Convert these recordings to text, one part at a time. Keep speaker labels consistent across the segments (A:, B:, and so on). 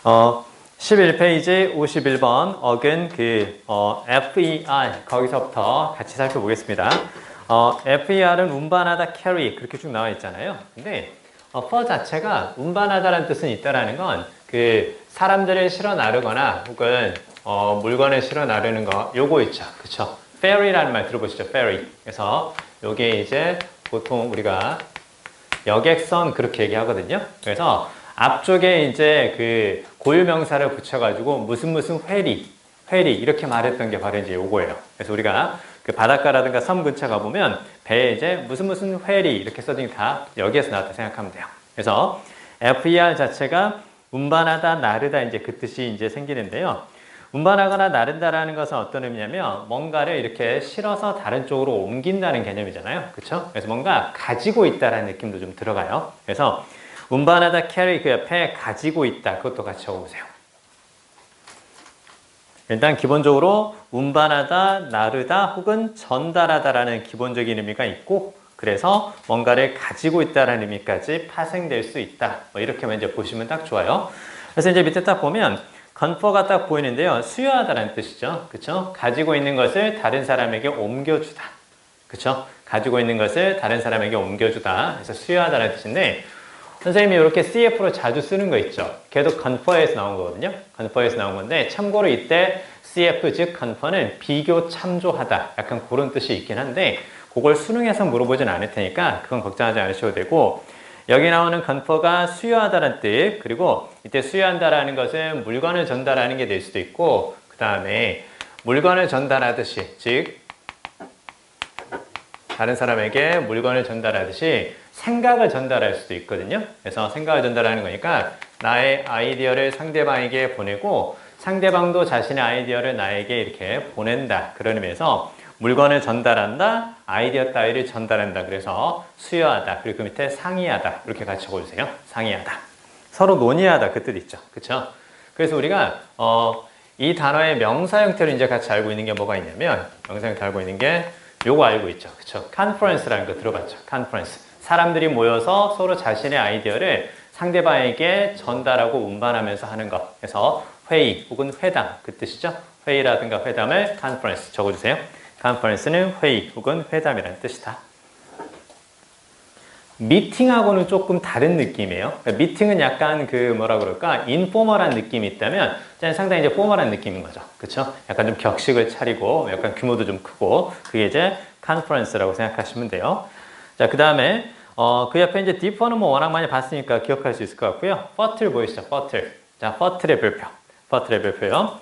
A: 11페이지 51번 어근 FER 거기서부터 같이 살펴보겠습니다. FER은 운반하다, carry 그렇게 쭉 나와 있잖아요. 근데 for 자체가 운반하다라는 뜻은 있다라는 건 사람들을 실어 나르거나 혹은 물건을 실어 나르는 거 요거 있죠. 그쵸? ferry라는 말 들어보시죠. ferry. 그래서 요게 이제 보통 우리가 여객선 그렇게 얘기하거든요. 그래서 앞쪽에 이제 고유명사를 붙여가지고 무슨 회리 이렇게 말했던 게 바로 이제 요거예요. 그래서 우리가 바닷가라든가 섬 근처 가보면 배에 이제 무슨 회리 이렇게 써진 게 다 여기에서 나왔다 생각하면 돼요. 그래서 FER 자체가 운반하다, 나르다 이제 그 뜻이 이제 생기는데요. 운반하거나 나른다라는 것은 어떤 의미냐면 뭔가를 이렇게 실어서 다른 쪽으로 옮긴다는 개념이잖아요. 그렇죠? 그래서 뭔가 가지고 있다라는 느낌도 좀 들어가요. 그래서 운반하다, carry 그 옆에 가지고 있다 그것도 같이 적어보세요. 일단 기본적으로 운반하다, 나르다 혹은 전달하다라는 기본적인 의미가 있고 그래서 뭔가를 가지고 있다라는 의미까지 파생될 수 있다. 뭐 이렇게 먼저 보시면 딱 좋아요. 그래서 이제 밑에 딱 보면 건퍼가 딱 보이는데요. 수여하다라는 뜻이죠. 그쵸? 가지고 있는 것을 다른 사람에게 옮겨주다. 그쵸? 가지고 있는 것을 다른 사람에게 옮겨주다. 그래서 수여하다라는 뜻인데 선생님이 이렇게 CF로 자주 쓰는 거 있죠. 걔도 confer에서 나온 거거든요. confer에서 나온 건데 참고로 이때 CF 즉 confer는 비교 참조하다. 약간 그런 뜻이 있긴 한데 그걸 수능에서 물어보진 않을 테니까 그건 걱정하지 않으셔도 되고 여기 나오는 confer가 수여하다라는 뜻 그리고 이때 수여한다라는 것은 물건을 전달하는 게 될 수도 있고 그 다음에 물건을 전달하듯이 즉 다른 사람에게 물건을 전달하듯이 생각을 전달할 수도 있거든요. 그래서 생각을 전달하는 거니까 나의 아이디어를 상대방에게 보내고 상대방도 자신의 아이디어를 나에게 이렇게 보낸다. 그런 의미에서 물건을 전달한다, 아이디어 따위를 전달한다. 그래서 수여하다, 그리고 그 밑에 상의하다. 이렇게 같이 적어주세요. 상의하다. 서로 논의하다 그 뜻 있죠. 그쵸? 그래서 우리가 이 단어의 명사 형태로 이제 같이 알고 있는 게 뭐가 있냐면 명사 형태 알고 있는 게 요거 알고 있죠. 그쵸? 컨퍼런스라는 거 들어봤죠. 컨퍼런스. 사람들이 모여서 서로 자신의 아이디어를 상대방에게 전달하고 운반하면서 하는 것. 그래서 회의 혹은 회담 그 뜻이죠. 회의라든가 회담을 컨퍼런스 적어주세요. 컨퍼런스는 회의 혹은 회담이라는 뜻이다. 미팅하고는 조금 다른 느낌이에요. 미팅은 약간 뭐라 그럴까 인포멀한 느낌이 있다면 상당히 이제 포멀한 느낌인 거죠. 그렇죠? 약간 좀 격식을 차리고 약간 규모도 좀 크고 그게 이제 컨퍼런스라고 생각하시면 돼요. 자, 그 다음에 그 옆에 이제 디퍼는 뭐 워낙 많이 봤으니까 기억할 수 있을 것 같고요. 퍼틀 보이시죠? 퍼틀. 자, 퍼틀의 별표. 퍼틀의 별표요.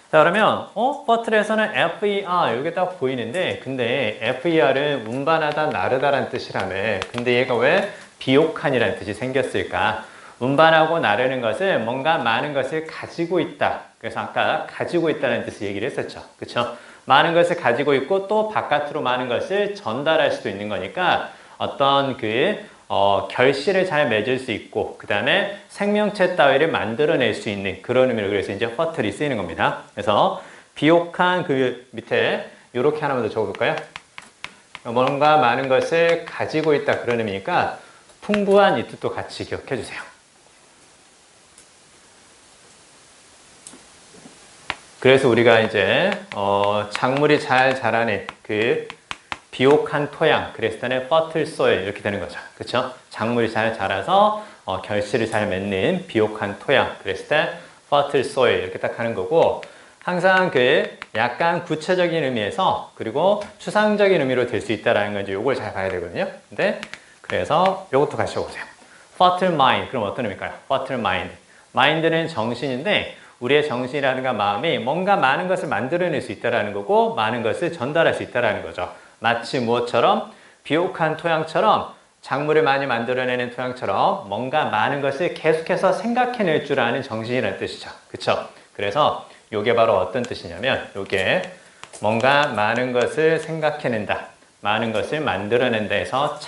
A: 자, 그러면 퍼틀에서는 FER 이게 딱 보이는데 근데 FER은 운반하다, 나르다라는 뜻이라며 근데 얘가 왜 비옥한이라는 뜻이 생겼을까? 운반하고 나르는 것을 뭔가 많은 것을 가지고 있다. 그래서 아까 가지고 있다는 뜻을 얘기를 했었죠. 그쵸? 많은 것을 가지고 있고 또 바깥으로 많은 것을 전달할 수도 있는 거니까 어떤 결실을 잘 맺을 수 있고 그 다음에 생명체 따위를 만들어낼 수 있는 그런 의미로 그래서 이제 퍼틀이 쓰이는 겁니다. 그래서 비옥한 그 밑에 이렇게 하나만 더 적어볼까요? 뭔가 많은 것을 가지고 있다 그런 의미니까 풍부한 이 뜻도 같이 기억해 주세요. 그래서 우리가 이제 작물이 잘 자라는 비옥한 토양, 그랬을 때는 fertile soil 이렇게 되는 거죠. 그렇죠? 작물이 잘 자라서 결실을 잘 맺는 비옥한 토양, 그랬을 때 fertile soil 이렇게 딱 하는 거고 항상 약간 구체적인 의미에서 그리고 추상적인 의미로 될 수 있다라는 건 이제 요걸 잘 봐야 되거든요. 근데 그래서 요것도 같이 적어보세요. fertile mind, 그럼 어떤 의미일까요? fertile mind. mind는 정신인데 우리의 정신이라든가 마음이 뭔가 많은 것을 만들어낼 수 있다는 거고 많은 것을 전달할 수 있다는 거죠. 마치 무엇처럼 비옥한 토양처럼 작물을 많이 만들어내는 토양처럼 뭔가 많은 것을 계속해서 생각해낼 줄 아는 정신이라는 뜻이죠. 그쵸? 그래서 이게 바로 어떤 뜻이냐면 이게 뭔가 많은 것을 생각해낸다. 많은 것을 만들어낸다 해서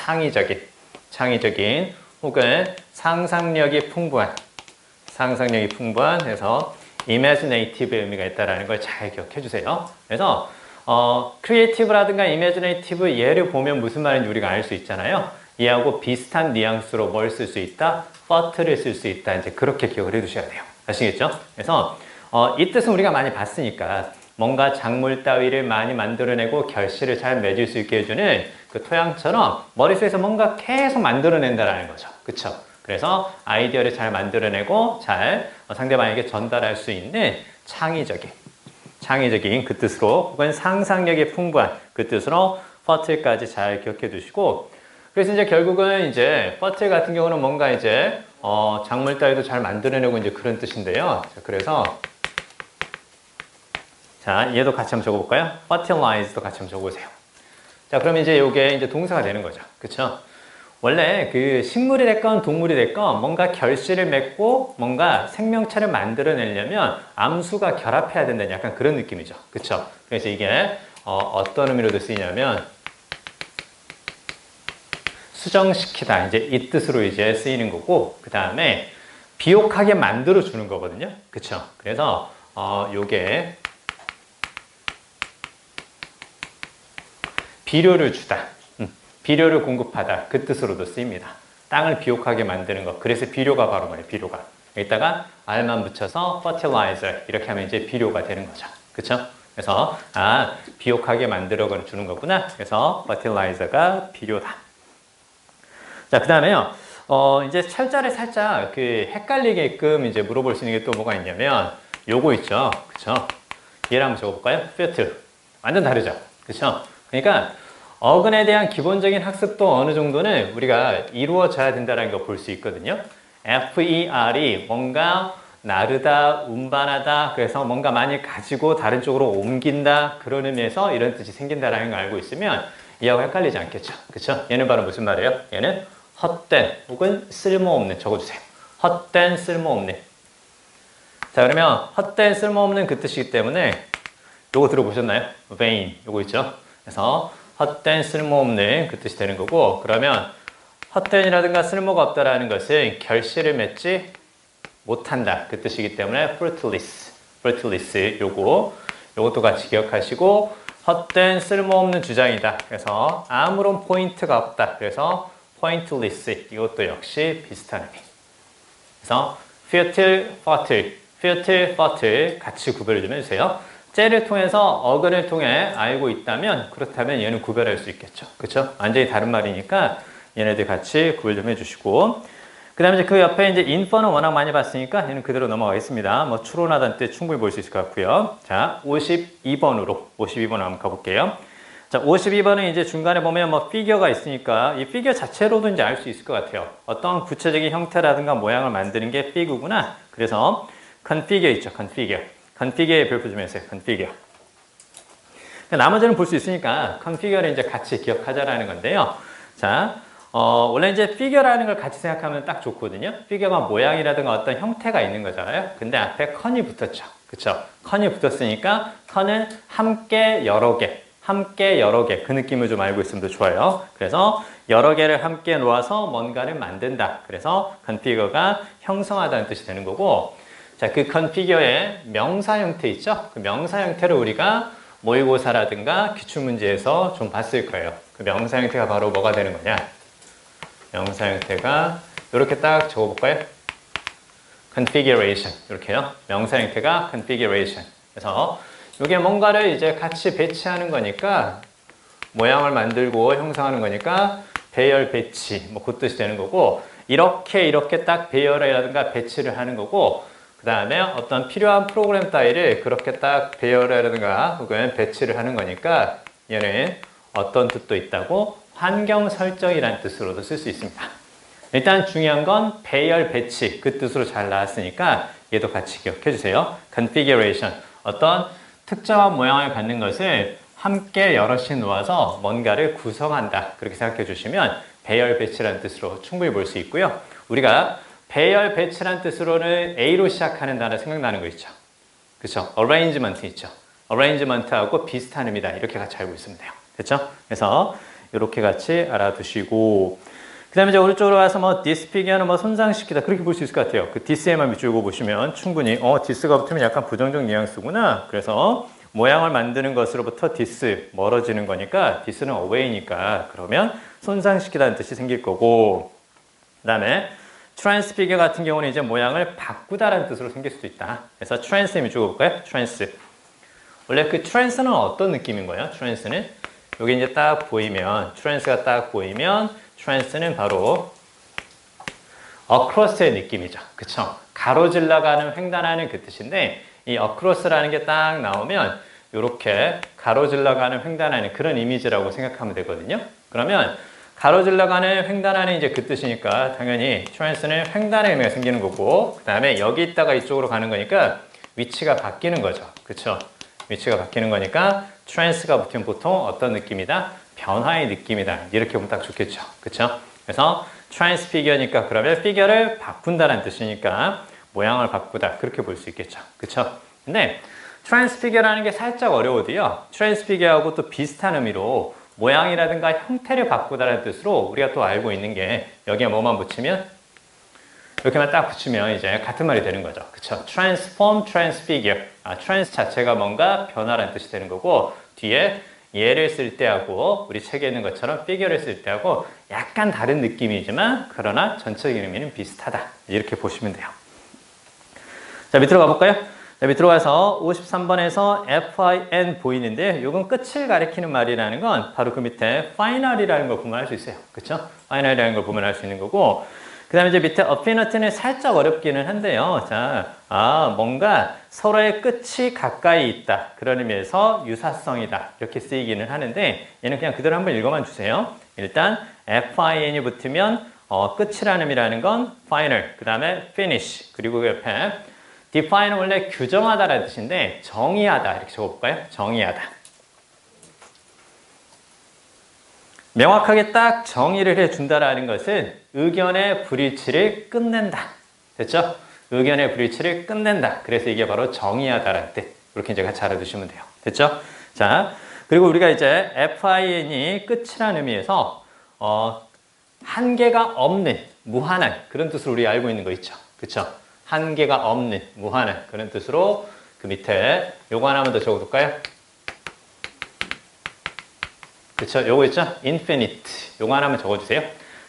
A: 창의적인 혹은 상상력이 풍부한 해서 imaginative 의미가 있다는 걸 잘 기억해 주세요. 그래서 크리에이티브라든가 이미지네이티브 예를 보면 무슨 말인지 우리가 알 수 있잖아요. 얘하고 비슷한 뉘앙스로 뭘 쓸 수 있다? fertile을 쓸 수 있다. 이제 그렇게 기억을 해 두셔야 돼요. 아시겠죠? 그래서 이 뜻은 우리가 많이 봤으니까 뭔가 작물 따위를 많이 만들어내고 결실을 잘 맺을 수 있게 해주는 그 토양처럼 머릿속에서 뭔가 계속 만들어낸다는 거죠. 그쵸? 그래서 아이디어를 잘 만들어내고 잘 상대방에게 전달할 수 있는 창의적인 그 뜻으로 혹은 상상력이 풍부한 그 뜻으로 fertile까지 잘 기억해 두시고 그래서 이제 결국은 이제 fertile 같은 경우는 뭔가 이제 작물 따위도 잘 만들어내고 이제 그런 뜻인데요. 자, 그래서 자, 얘도 같이 한번 적어볼까요? fertilize도 같이 한번 적어보세요. 자, 그러면 이제 이게 이제 동사가 되는 거죠. 그쵸? 원래 그 식물이 됐건 동물이 됐건 뭔가 결실을 맺고 뭔가 생명체를 만들어내려면 암수가 결합해야 된다는 약간 그런 느낌이죠. 그쵸? 그래서 이게 어떤 의미로도 쓰이냐면 수정시키다 이제 이 뜻으로 이제 쓰이는 거고 그 다음에 비옥하게 만들어 주는 거거든요. 그쵸? 그래서 요게 비료를 주다, 비료를 공급하다 그 뜻으로도 쓰입니다. 땅을 비옥하게 만드는 것. 그래서 비료가 바로 뭐예요? 비료가. 여기다가 r만 붙여서 fertilizer 이렇게 하면 이제 비료가 되는 거죠. 그렇죠? 그래서 비옥하게 만들어 주는 거구나. 그래서 fertilizer가 비료다. 자, 그 다음에요. 이제 철자를 살짝 그 헷갈리게끔 이제 물어볼 수 있는 게 또 뭐가 있냐면 요거 있죠. 그쵸? 얘를 한번 적어볼까요? fertile. 완전 다르죠. 그쵸? 그러니까 어근에 대한 기본적인 학습도 어느 정도는 우리가 이루어져야 된다는 걸 볼 수 있거든요. FER이 뭔가 나르다, 운반하다, 그래서 뭔가 많이 가지고 다른 쪽으로 옮긴다 그런 의미에서 이런 뜻이 생긴다는 걸 알고 있으면 이하고 헷갈리지 않겠죠. 그쵸? 얘는 바로 무슨 말이에요? 얘는 헛된 혹은 쓸모없는 적어주세요. 헛된 쓸모없는. 자, 그러면 헛된 쓸모없는 그 뜻이기 때문에 요거 들어보셨나요? vain 요거 있죠. 그래서 헛된 쓸모없는 그 뜻이 되는 거고 그러면 헛된이라든가 쓸모가 없다라는 것은 결실을 맺지 못한다 그 뜻이기 때문에 fruitless 요것도 같이 기억하시고 헛된 쓸모없는 주장이다. 그래서 아무런 포인트가 없다. 그래서 pointless 이것도 역시 비슷한 의미. 그래서 fertile 같이 구별을 좀 해주세요. 째를 통해서 어근을 통해 알고 있다면 그렇다면 얘는 구별할 수 있겠죠. 그렇죠? 완전히 다른 말이니까 얘네들 같이 구별 좀 해주시고 그 다음에 이제 그 옆에 이제 infer는 워낙 많이 봤으니까 얘는 그대로 넘어가겠습니다. 뭐 추론하다는 뜻 충분히 볼 수 있을 것 같고요. 자, 52번으로 한번 가볼게요. 자, 52번은 이제 중간에 보면 뭐 피겨가 있으니까 이 피겨 자체로도 이제 알 수 있을 것 같아요. 어떤 구체적인 형태라든가 모양을 만드는 게 피그구나. 그래서 configure 있죠. configure의 별표 좀 해주세요. configure. 나머지는 볼 수 있으니까 configure를 이제 같이 기억하자라는 건데요. 자, 원래 이제 figure라는 걸 같이 생각하면 딱 좋거든요. figure가 모양이라든가 어떤 형태가 있는 거잖아요. 근데 앞에 con이 붙었죠. 그쵸? con이 붙었으니까 con은 함께 여러 개 그 느낌을 좀 알고 있으면 더 좋아요. 그래서 여러 개를 함께 놓아서 뭔가를 만든다. 그래서 configure가 형성하다는 뜻이 되는 거고 자, 그 configure의 명사 형태 있죠? 그 명사 형태를 우리가 모의고사라든가 기출문제에서 좀 봤을 거예요. 그 명사 형태가 바로 뭐가 되는 거냐? 명사 형태가 이렇게 딱 적어볼까요? configuration 이렇게요. 명사 형태가 configuration. 그래서 이게 뭔가를 이제 같이 배치하는 거니까 모양을 만들고 형성하는 거니까 배열 배치 뭐 그 뜻이 되는 거고 이렇게 딱 배열이라든가 배치를 하는 거고 그 다음에 어떤 필요한 프로그램 따위를 그렇게 딱 배열이라든가 혹은 배치를 하는 거니까 얘는 어떤 뜻도 있다고 환경 설정이라는 뜻으로도 쓸 수 있습니다. 일단 중요한 건 배열 배치 그 뜻으로 잘 나왔으니까 얘도 같이 기억해 주세요. configuration 어떤 특정한 모양을 갖는 것을 함께 여럿이 놓아서 뭔가를 구성한다. 그렇게 생각해 주시면 배열 배치라는 뜻으로 충분히 볼 수 있고요. 우리가 배열 배치라는 뜻으로는 A로 시작하는 단어 생각나는 거 있죠. 그렇죠? arrangement 있죠. arrangement하고 비슷한 의미다. 이렇게 같이 알고 있으면 돼요. 됐죠? 그래서 이렇게 같이 알아두시고 그 다음에 이제 오른쪽으로 와서 뭐 disfigure는 뭐 손상시키다 그렇게 볼 수 있을 것 같아요. 그 dis에만 밑줄고 보시면 충분히 dis가 붙으면 약간 부정적 뉘앙스구나. 그래서 모양을 만드는 것으로부터 dis 멀어지는 거니까 dis는 away니까 그러면 손상시키다는 뜻이 생길 거고 그 다음에 transfigure 같은 경우는 이제 모양을 바꾸다라는 뜻으로 생길 수도 있다. 그래서 trans의 주어 볼까요? trans. 원래 그 trans는 어떤 느낌인 거예요? trans는 여기 이제 딱 보이면 trans가 딱 보이면 trans는 바로 across의 느낌이죠. 그쵸? 가로질러가는, 횡단하는 그 뜻인데 이 across라는 게 딱 나오면 이렇게 가로질러가는, 횡단하는 그런 이미지라고 생각하면 되거든요. 그러면 가로질러가는, 횡단하는 이제 그 뜻이니까 당연히 trans는 횡단의 의미가 생기는 거고 그 다음에 여기 있다가 이쪽으로 가는 거니까 위치가 바뀌는 거죠. 그쵸? 위치가 바뀌는 거니까 trans가 붙으면 보통 어떤 느낌이다? 변화의 느낌이다. 이렇게 보면 딱 좋겠죠. 그쵸? 그래서 transfigure니까 그러면 figure를 바꾼다는 뜻이니까 모양을 바꾸다. 그렇게 볼 수 있겠죠. 그쵸? 근데 transfigure라는 게 살짝 어려워도요. transfigure하고 또 비슷한 의미로 모양이라든가 형태를 바꾸다라는 뜻으로 우리가 또 알고 있는 게 여기에 뭐만 붙이면 이렇게만 딱 붙이면 이제 같은 말이 되는 거죠. 그쵸? transform, transfigure. trans 자체가 뭔가 변화라는 뜻이 되는 거고 뒤에 예를 쓸 때하고 우리 책에 있는 것처럼 figure를 쓸 때하고 약간 다른 느낌이지만 그러나 전체적인 의미는 비슷하다. 이렇게 보시면 돼요. 자, 밑으로 가볼까요? 자, 밑으로 가서 53번에서 fin 보이는데 이건 끝을 가리키는 말이라는 건 바로 그 밑에 final이라는 걸 보면 알 수 있어요. 그쵸? final이라는 걸 보면 알 수 있는 거고 그 다음에 이제 밑에 affinite는 살짝 어렵기는 한데요. 자, 뭔가 서로의 끝이 가까이 있다. 그런 의미에서 유사성이다. 이렇게 쓰이기는 하는데 얘는 그냥 그대로 한번 읽어만 주세요. 일단 fin이 붙으면 끝이라는 의미라는 건 final, 그 다음에 finish, 그리고 그 옆에 define은 원래 규정하다라는 뜻인데 정의하다 이렇게 적어볼까요? 정의하다. 명확하게 딱 정의를 해준다라는 것은 의견의 불일치를 끝낸다. 됐죠? 의견의 불일치를 끝낸다. 그래서 이게 바로 정의하다라는 뜻. 이렇게 이제 같이 알아두시면 돼요. 됐죠? 자, 그리고 우리가 이제 fin이 끝이라는 의미에서 한계가 없는, 무한한 그런 뜻으로 우리 알고 있는 거 있죠? 그쵸? 한계가 없는, 무한한 그런 뜻으로 그 밑에 요거 하나만 더 적어둘까요? 그쵸? 요거 있죠? infinite. 요거 하나만 적어주세요.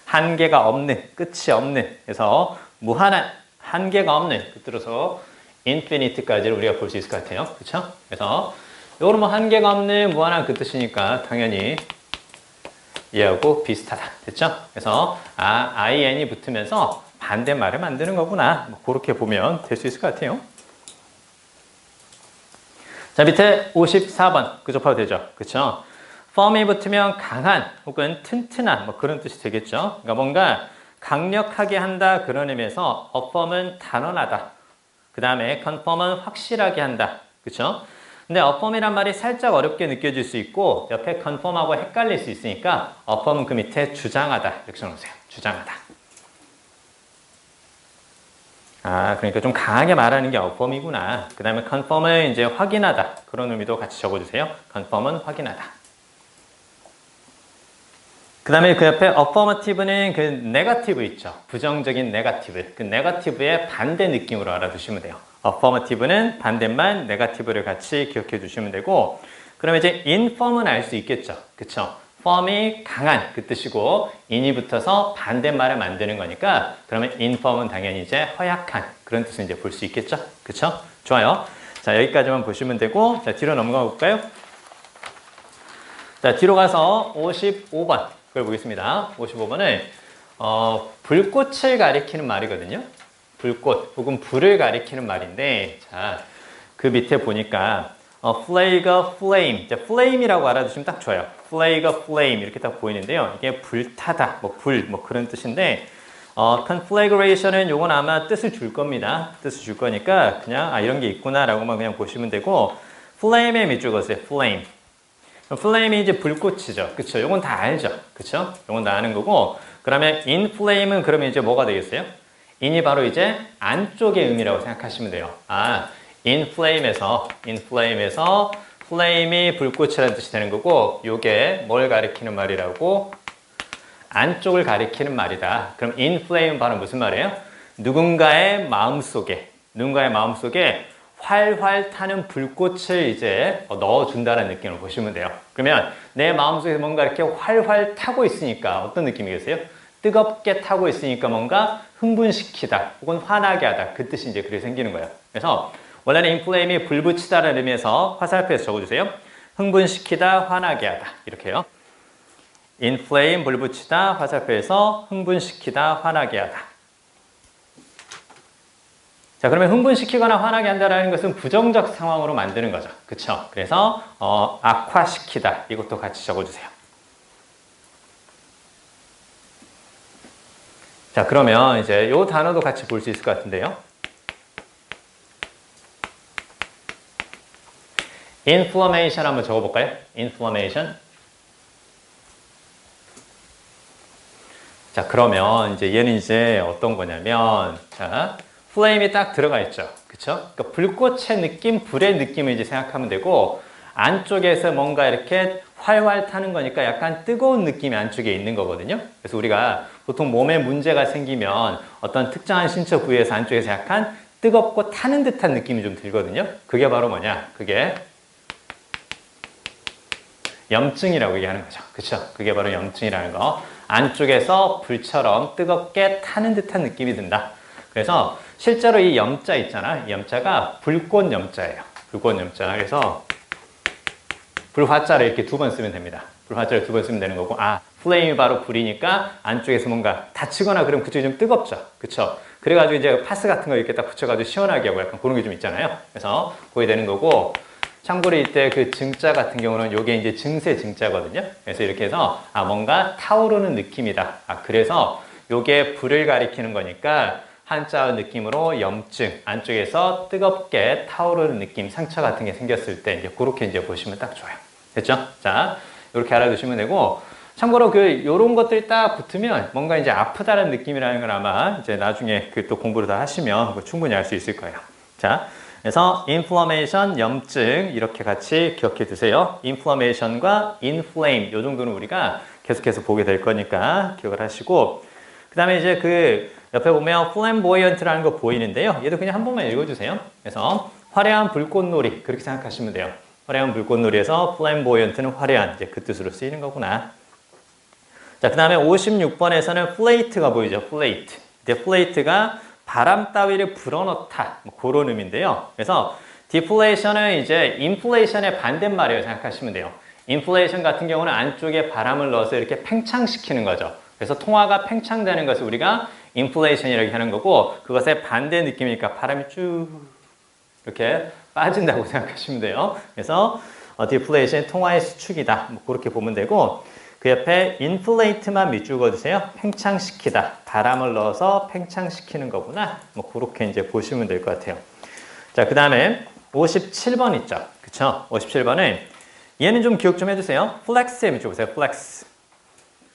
A: 한계가 없는, 끝이 없는. 그래서 무한한, 한계가 없는. 끝으로서 infinite까지를 우리가 볼 수 있을 것 같아요. 그쵸? 그래서 요거는 뭐 한계가 없는, 무한한 그 뜻이니까 당연히 얘하고 비슷하다. 됐죠? 그래서 in이 붙으면서 반대말을 만드는 거구나. 뭐 그렇게 보면 될 수 있을 것 같아요. 자, 밑에 54번. 그죠? 봐도 되죠? 그쵸? firm이 붙으면 강한 혹은 튼튼한 뭐 그런 뜻이 되겠죠. 그러니까 뭔가 강력하게 한다 그런 의미에서 affirm은 단언하다. 그 다음에 confirm은 확실하게 한다. 그렇죠? 근데 affirm이란 말이 살짝 어렵게 느껴질 수 있고 옆에 confirm하고 헷갈릴 수 있으니까 affirm은 그 밑에 주장하다 이렇게 써놓으세요. 주장하다. 그러니까 좀 강하게 말하는 게 affirm이구나. 그 다음에 confirm은 이제 확인하다. 그런 의미도 같이 적어주세요. confirm은 확인하다. 그 다음에 그 옆에 affirmative는 그 네거티브 있죠. 부정적인 네거티브. 그 네거티브의 반대 느낌으로 알아두시면 돼요. affirmative는 반대말, 네거티브를 같이 기억해 주시면 되고 그러면 이제 infirm은 알 수 있겠죠. 그쵸? firm이 강한 그 뜻이고 in이 붙어서 반대말을 만드는 거니까 그러면 infirm은 당연히 이제 허약한 그런 뜻을 이제 볼 수 있겠죠. 그쵸? 좋아요. 자, 여기까지만 보시면 되고 자, 뒤로 넘어가 볼까요? 자, 뒤로 가서 55번. 그걸 보겠습니다. 55번은 불꽃을 가리키는 말이거든요. 불꽃 혹은 불을 가리키는 말인데 자, 그 밑에 보니까 flag a flame. 이제 flame이라고 알아두시면 딱 좋아요. flag a flame 이렇게 딱 보이는데요. 이게 불타다, 뭐 불, 뭐 그런 뜻인데 conflagration은 요건 아마 뜻을 줄 겁니다. 뜻을 줄 거니까 그냥 이런 게 있구나라고만 그냥 보시면 되고 flame의 밑줄 그었어요. flame. flame이 이제 불꽃이죠. 그쵸? 요건 다 알죠. 그쵸? 요건 다 아는 거고 그러면 in flame은 그러면 이제 뭐가 되겠어요? in이 바로 이제 안쪽의 의미라고 생각하시면 돼요. in flame에서 flame이 불꽃이라는 뜻이 되는 거고 요게 뭘 가리키는 말이라고? 안쪽을 가리키는 말이다. 그럼 in flame은 바로 무슨 말이에요? 누군가의 마음속에 활활 타는 불꽃을 이제 넣어준다는 느낌을 보시면 돼요. 그러면 내 마음속에 뭔가 이렇게 활활 타고 있으니까 어떤 느낌이겠어요? 뜨겁게 타고 있으니까 뭔가 흥분시키다 혹은 화나게 하다 그 뜻이 이제 그렇게 생기는 거예요. 그래서 원래는 inflame이 불붙이다라는 의미에서 화살표에서 적어주세요. 흥분시키다, 화나게 하다 이렇게요. inflame 불붙이다, 화살표에서 흥분시키다, 화나게 하다. 자, 그러면 흥분시키거나 화나게 한다는 것은 부정적 상황으로 만드는 거죠. 그쵸? 그래서 악화시키다 이것도 같이 적어주세요. 자, 그러면 이제 이 단어도 같이 볼 수 있을 것 같은데요. inflammation 한번 적어볼까요? inflammation. 자, 그러면 이제 얘는 이제 어떤 거냐면, 자, flame이 딱 들어가 있죠. 그쵸? 그러니까 불꽃의 느낌, 불의 느낌을 이제 생각하면 되고, 안쪽에서 뭔가 이렇게 활활 타는 거니까 약간 뜨거운 느낌이 안쪽에 있는 거거든요. 그래서 우리가 보통 몸에 문제가 생기면 어떤 특정한 신체 부위에서 안쪽에서 약간 뜨겁고 타는 듯한 느낌이 좀 들거든요. 그게 바로 뭐냐? 그게 염증이라고 얘기하는 거죠. 그쵸? 그게 바로 염증이라는 거. 안쪽에서 불처럼 뜨겁게 타는 듯한 느낌이 든다. 그래서 실제로 이 염자 있잖아. 이 염자가 불꽃 염자예요. 불꽃 염자. 그래서 불화자를 이렇게 두 번 쓰면 됩니다. 불화자를 두 번 쓰면 되는 거고, 플레임이 바로 불이니까 안쪽에서 뭔가 다치거나 그러면 그쪽이 좀 뜨겁죠. 그쵸? 그래가지고 이제 파스 같은 거 이렇게 딱 붙여가지고 시원하게 하고 약간 그런 게 좀 있잖아요. 그래서 그게 되는 거고, 참고로 이때 그 증자 같은 경우는 요게 이제 증세 증자거든요. 그래서 이렇게 해서 뭔가 타오르는 느낌이다. 그래서 요게 불을 가리키는 거니까 한자어 느낌으로 염증, 안쪽에서 뜨겁게 타오르는 느낌, 상처 같은 게 생겼을 때 이제 그렇게 이제 보시면 딱 좋아요. 됐죠? 자, 이렇게 알아두시면 되고, 참고로 요런 것들이 딱 붙으면 뭔가 이제 아프다는 느낌이라는 건 아마 이제 나중에 그 또 공부를 다 하시면 충분히 알 수 있을 거예요. 자, 그래서 inflammation, 염증 이렇게 같이 기억해 두세요. inflammation과 inflame 요 정도는 우리가 계속해서 보게 될 거니까 기억을 하시고, 그 다음에 이제 그 옆에 보면 flamboyant라는 거 보이는데요. 얘도 그냥 한 번만 읽어주세요. 그래서 화려한 불꽃놀이 그렇게 생각하시면 돼요. 화려한 불꽃놀이에서 flamboyant는 화려한 이제 그 뜻으로 쓰이는 거구나. 자, 그 다음에 56번에서는 flate가 보이죠. flate. 근데 flate가 바람 따위를 불어넣다 뭐 그런 의미인데요. 그래서 deflation은 이제 inflation의 반대말이라고 생각하시면 돼요. inflation 같은 경우는 안쪽에 바람을 넣어서 이렇게 팽창시키는 거죠. 그래서 통화가 팽창되는 것을 우리가 inflation이라고 하는 거고, 그것의 반대 느낌이니까 바람이 쭉 이렇게 빠진다고 생각하시면 돼요. 그래서 deflation 통화의 수축이다 뭐 그렇게 보면 되고, 그 옆에 inflate만 밑줄 그어주세요. 팽창시키다. 바람을 넣어서 팽창시키는 거구나. 뭐 그렇게 이제 보시면 될 것 같아요. 자, 그 다음에 57번 있죠. 그쵸? 57번은 얘는 좀 기억 좀 해주세요. flex에 밑줄 보세요. flex.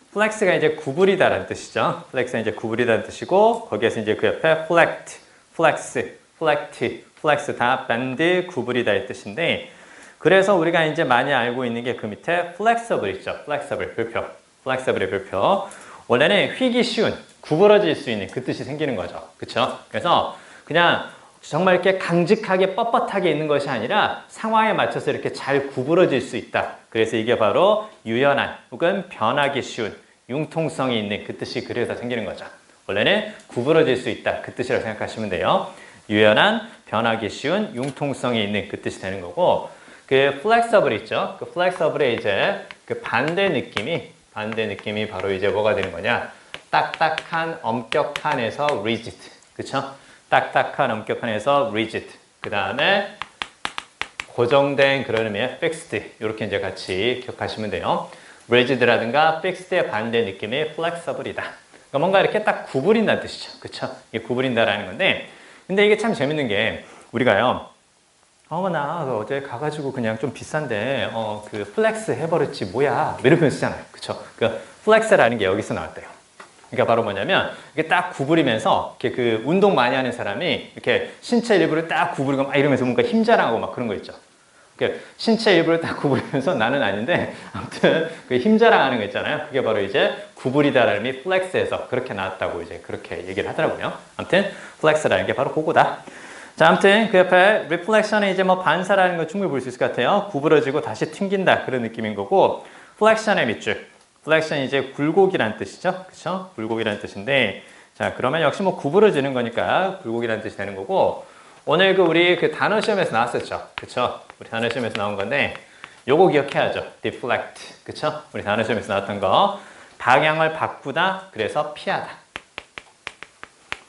A: flex가 이제 구부리다라는 뜻이죠. flex가 이제 구부리다는 뜻이고, 거기에서 이제 그 옆에 flex, flex, flex, flex 다 밴드 구부리다의 뜻인데, 그래서 우리가 이제 많이 알고 있는 게 그 밑에 flexible 있죠. flexible 별표. flexible의 별표. 원래는 휘기 쉬운, 구부러질 수 있는 그 뜻이 생기는 거죠. 그쵸? 그래서 그냥 정말 이렇게 강직하게 뻣뻣하게 있는 것이 아니라 상황에 맞춰서 이렇게 잘 구부러질 수 있다. 그래서 이게 바로 유연한 혹은 변하기 쉬운 융통성이 있는 그 뜻이 그래서 생기는 거죠. 원래는 구부러질 수 있다. 그 뜻이라고 생각하시면 돼요. 유연한, 변하기 쉬운 융통성이 있는 그 뜻이 되는 거고, 그 flexible 있죠. 그 flexible의 이제 그 반대 느낌이 바로 이제 뭐가 되는 거냐? 딱딱한, 엄격한에서 rigid. 그쵸? 딱딱한, 엄격한에서 rigid. 그 다음에 고정된 그런 의미의 fixed. 이렇게 이제 같이 기억하시면 돼요. rigid라든가 fixed의 반대 느낌이 flexible이다. 그러니까 뭔가 이렇게 딱 구부린다는 뜻이죠. 그쵸? 이게 구부린다라는 건데, 근데 이게 참 재밌는 게 우리가요. 나 어제 가가지고 그냥 좀 비싼데 그 플렉스 해버렸지 뭐야 이렇게 표현 쓰잖아요. 그쵸? 그 플렉스라는 게 여기서 나왔대요. 그러니까 바로 뭐냐면 이게 딱 구부리면서 이렇게 그 운동 많이 하는 사람이 이렇게 신체 일부를 딱 구부리고 막 이러면서 뭔가 힘 자랑하고 막 그런 거 있죠. 신체 일부를 딱 구부리면서 나는 아닌데 아무튼 그 힘 자랑하는 거 있잖아요. 그게 바로 이제 구부리다라는 의미 플렉스에서 그렇게 나왔다고 이제 그렇게 얘기를 하더라고요. 아무튼 플렉스라는 게 바로 그거다. 자, 아무튼 그 옆에 reflection은 이제 뭐 반사라는 거 충분히 볼 수 있을 것 같아요. 구부러지고 다시 튕긴다 그런 느낌인 거고, flexion의 밑줄. flexion 이제 굴곡이란 뜻이죠. 그쵸? 굴곡이란 뜻인데, 자, 그러면 역시 뭐 구부러지는 거니까 굴곡이란 뜻이 되는 거고, 오늘 우리 단어 시험에서 나왔었죠. 그쵸? 우리 단어 시험에서 나온 건데, 요거 기억해야죠. deflect. 그쵸? 우리 단어 시험에서 나왔던 거. 방향을 바꾸다, 그래서 피하다.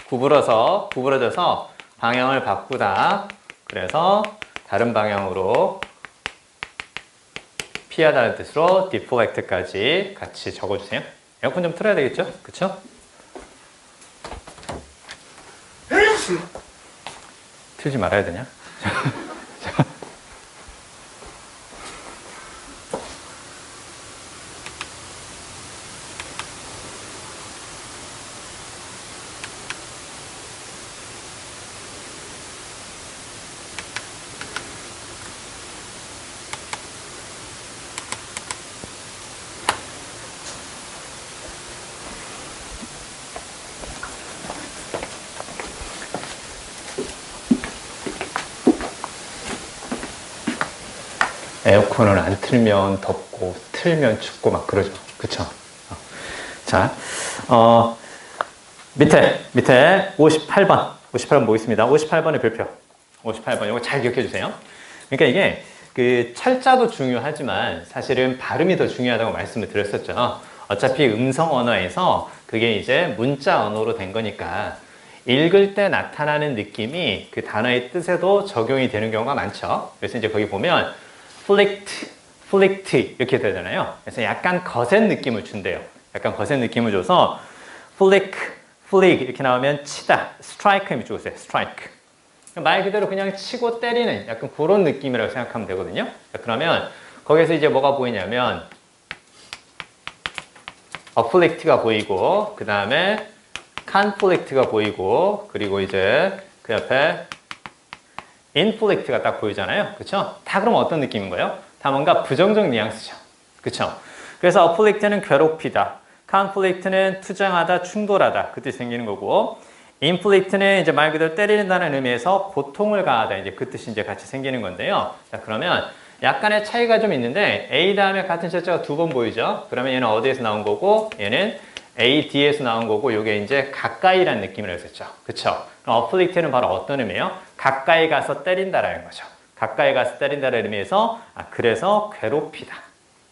A: 구부러져서 방향을 바꾸다, 그래서 다른 방향으로 피하다는 뜻으로 deflect까지 같이 적어주세요. 에어컨 좀 틀어야 되겠죠? 그쵸? 틀지 말아야 되냐? 에어컨을 안 틀면 덥고 틀면 춥고 막 그러죠. 그쵸? 자, 밑에 58번 보겠습니다. 58번의 별표. 58번 이거 잘 기억해 주세요. 그러니까 이게 그 철자도 중요하지만 사실은 발음이 더 중요하다고 말씀을 드렸었죠. 어차피 음성 언어에서 그게 이제 문자 언어로 된 거니까 읽을 때 나타나는 느낌이 그 단어의 뜻에도 적용이 되는 경우가 많죠. 그래서 이제 거기 보면 flict 이렇게 되잖아요. 그래서 약간 거센 느낌을 준대요. 약간 거센 느낌을 줘서 flick 이렇게 나오면 치다, strike를 주세요. strike. 말 그대로 그냥 치고 때리는 약간 그런 느낌이라고 생각하면 되거든요. 그러면 거기서 이제 뭐가 보이냐면 afflict가 보이고, 그 다음에 conflict가 보이고, 그리고 이제 그 옆에 inflict가 딱 보이잖아요. 그쵸? 다 그럼 어떤 느낌인 거예요? 다 뭔가 부정적 뉘앙스죠. 그쵸? 그래서 afflict는 괴롭히다, conflict는 투정하다, 충돌하다, 그 뜻이 생기는 거고, inflict는 이제 말 그대로 때리는다는 의미에서 고통을 가하다, 이제 그 뜻이 이제 같이 생기는 건데요. 자, 그러면 약간의 차이가 좀 있는데, A 다음에 같은 철자가 두 번 보이죠? 그러면 얘는 어디에서 나온 거고, 얘는 A, D에서 나온 거고, 요게 이제 가까이라는 느낌을 했었죠. 그쵸? 그럼 afflict는 바로 어떤 의미예요? 가까이 가서 때린다라는 거죠. 가까이 가서 때린다는 의미에서, 그래서 괴롭히다.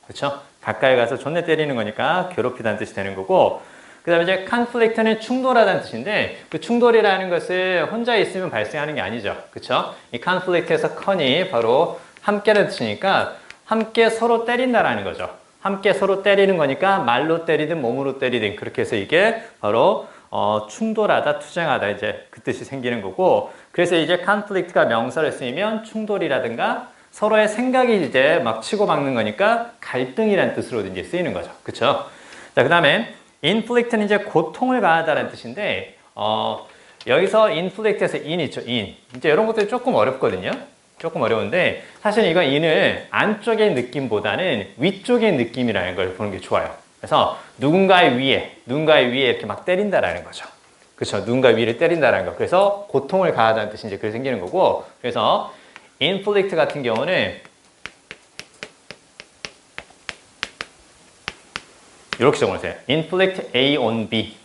A: 그쵸? 가까이 가서 존내 때리는 거니까 괴롭히다는 뜻이 되는 거고, 그 다음에 이제 conflict는 충돌하다는 뜻인데, 그 충돌이라는 것을 혼자 있으면 발생하는 게 아니죠. 그쵸? 이 conflict에서 con이 바로 함께라는 뜻이니까, 함께 서로 때린다라는 거죠. 함께 서로 때리는 거니까 말로 때리든 몸으로 때리든 그렇게 해서 이게 바로 충돌하다, 투쟁하다, 이제 그 뜻이 생기는 거고, 그래서 이제 conflict가 명사를 쓰이면 충돌이라든가 서로의 생각이 이제 막 치고받는 거니까 갈등이라는 뜻으로 이제 쓰이는 거죠. 그쵸? 자, 그 다음에 inflict는 이제 고통을 가하다라는 뜻인데, 여기서 inflict에서 in 있죠, in. 이제 이런 것들이 조금 어렵거든요. 조금 어려운데, 사실 이건 in을 안쪽의 느낌보다는 위쪽의 느낌이라는 걸 보는 게 좋아요. 그래서 누군가의 위에 이렇게 막 때린다라는 거죠. 그렇죠? 누군가 위를 때린다라는 거. 그래서 고통을 가하다는 뜻이 이제 그렇게 생기는 거고, 그래서 inflict 같은 경우는 이렇게 적어놓으세요. inflict A on B.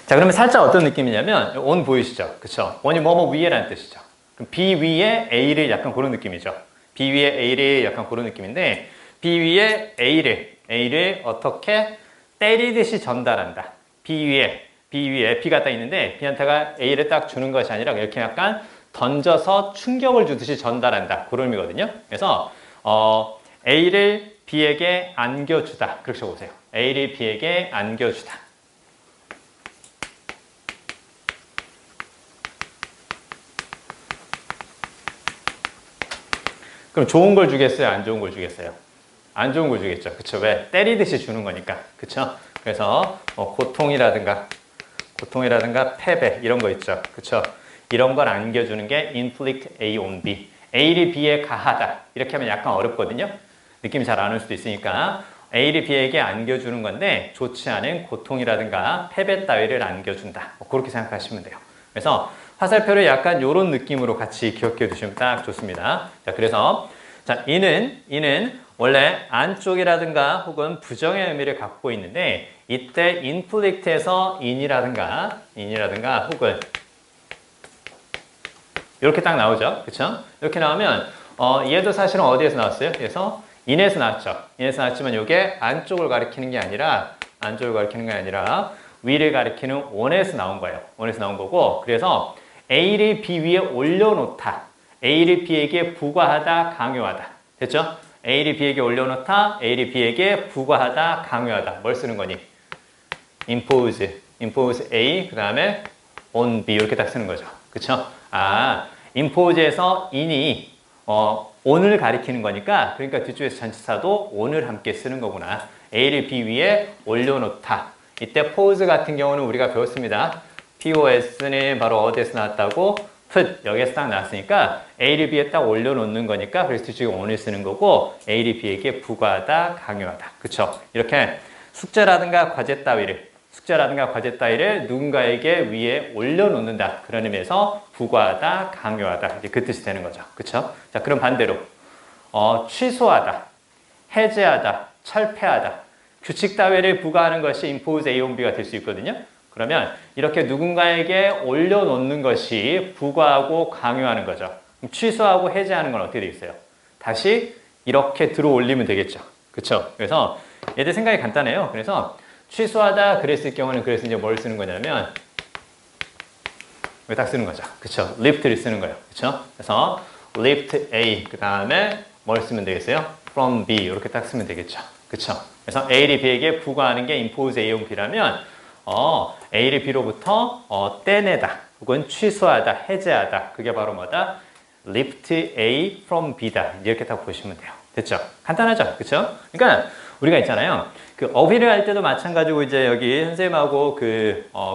A: 자, 그러면 살짝 어떤 느낌이냐면 on 보이시죠? 그쵸? on이 뭐뭐 위에라는 뜻이죠. 그럼 B 위에 A를 약간 그런 느낌이죠. B 위에 A를 약간 그런 느낌인데, B 위에 A를 어떻게 때리듯이 전달한다. B 위에 B가 딱 있는데 B한테가 A를 딱 주는 것이 아니라 이렇게 약간 던져서 충격을 주듯이 전달한다. 그런 의미거든요. 그래서 A를 B에게 안겨주다. 그렇게 적어보세요. A를 B에게 안겨주다. 그럼 좋은 걸 주겠어요? 안 좋은 걸 주겠어요? 안 좋은 걸 주겠죠. 그쵸? 왜? 때리듯이 주는 거니까. 그쵸? 그래서 고통이라든가 패배 이런 거 있죠. 그쵸? 이런 걸 안겨주는 게 inflict A on B. A를 B에 가하다. 이렇게 하면 약간 어렵거든요. 느낌이 잘 안 올 수도 있으니까 A를 B에게 안겨주는 건데, 좋지 않은 고통이라든가 패배 따위를 안겨준다. 그렇게 생각하시면 돼요. 그래서 화살표를 약간 이런 느낌으로 같이 기억해 두시면 딱 좋습니다. 자, 그래서 자, 이는 원래 안쪽이라든가 혹은 부정의 의미를 갖고 있는데 이때 inflict에서 in이라든가 혹은 이렇게 딱 나오죠. 그쵸? 이렇게 나오면 얘도 사실은 어디에서 나왔어요? 그래서 in에서 나왔죠. in에서 나왔지만 이게 안쪽을 가리키는 게 아니라 위를 가리키는 on에서 나온 거예요. on에서 나온 거고 그래서 A를 B 위에 올려놓다. A를 B에게 부과하다, 강요하다. 됐죠? A를 B에게 올려놓다, A를 B에게 부과하다, 강요하다. 뭘 쓰는 거니? impose A, 그 다음에 on B 이렇게 딱 쓰는 거죠. 그쵸? impose에서 in이 on을 가리키는 거니까 그러니까 뒤쪽에서 전치사도 on을 함께 쓰는 거구나. A를 B 위에 올려놓다. 이때 pose 같은 경우는 우리가 배웠습니다. POS는 바로 어디에서 나왔다고? put 여기에서 딱 나왔으니까 A를 B에 딱 올려놓는 거니까 그래서 뒤쪽에 on을 쓰는 거고 A를 B에게 부과하다, 강요하다. 그쵸? 이렇게 숙제라든가 과제 따위를 누군가에게 위에 올려놓는다. 그런 의미에서 부과하다, 강요하다. 이제 그 뜻이 되는 거죠. 그쵸? 자, 그럼 반대로 취소하다, 해제하다, 철폐하다. 규칙 따위를 부과하는 것이 impose A on B가 될 수 있거든요. 그러면 이렇게 누군가에게 올려놓는 것이 부과하고 강요하는 거죠. 그럼 취소하고 해제하는 건 어떻게 되겠어요? 다시 이렇게 들어 올리면 되겠죠. 그쵸? 그래서 얘들 생각이 간단해요. 그래서 취소하다 그랬을 경우는 그래서 이제 뭘 쓰는 거냐면 왜 딱 쓰는 거죠. 그쵸? lift를 쓰는 거예요. 그쵸? 그래서 lift A 그 다음에 뭘 쓰면 되겠어요? from B 이렇게 딱 쓰면 되겠죠. 그쵸? 그래서 A를 B에게 부과하는 게 impose A on B라면 A를 B로부터 떼내다 혹은 취소하다, 해제하다 그게 바로 뭐다? lift A from B다. 이렇게 딱 보시면 돼요. 됐죠? 간단하죠? 그쵸? 그러니까 우리가 있잖아요. 그 어휘를 할 때도 마찬가지고 이제 여기 선생님하고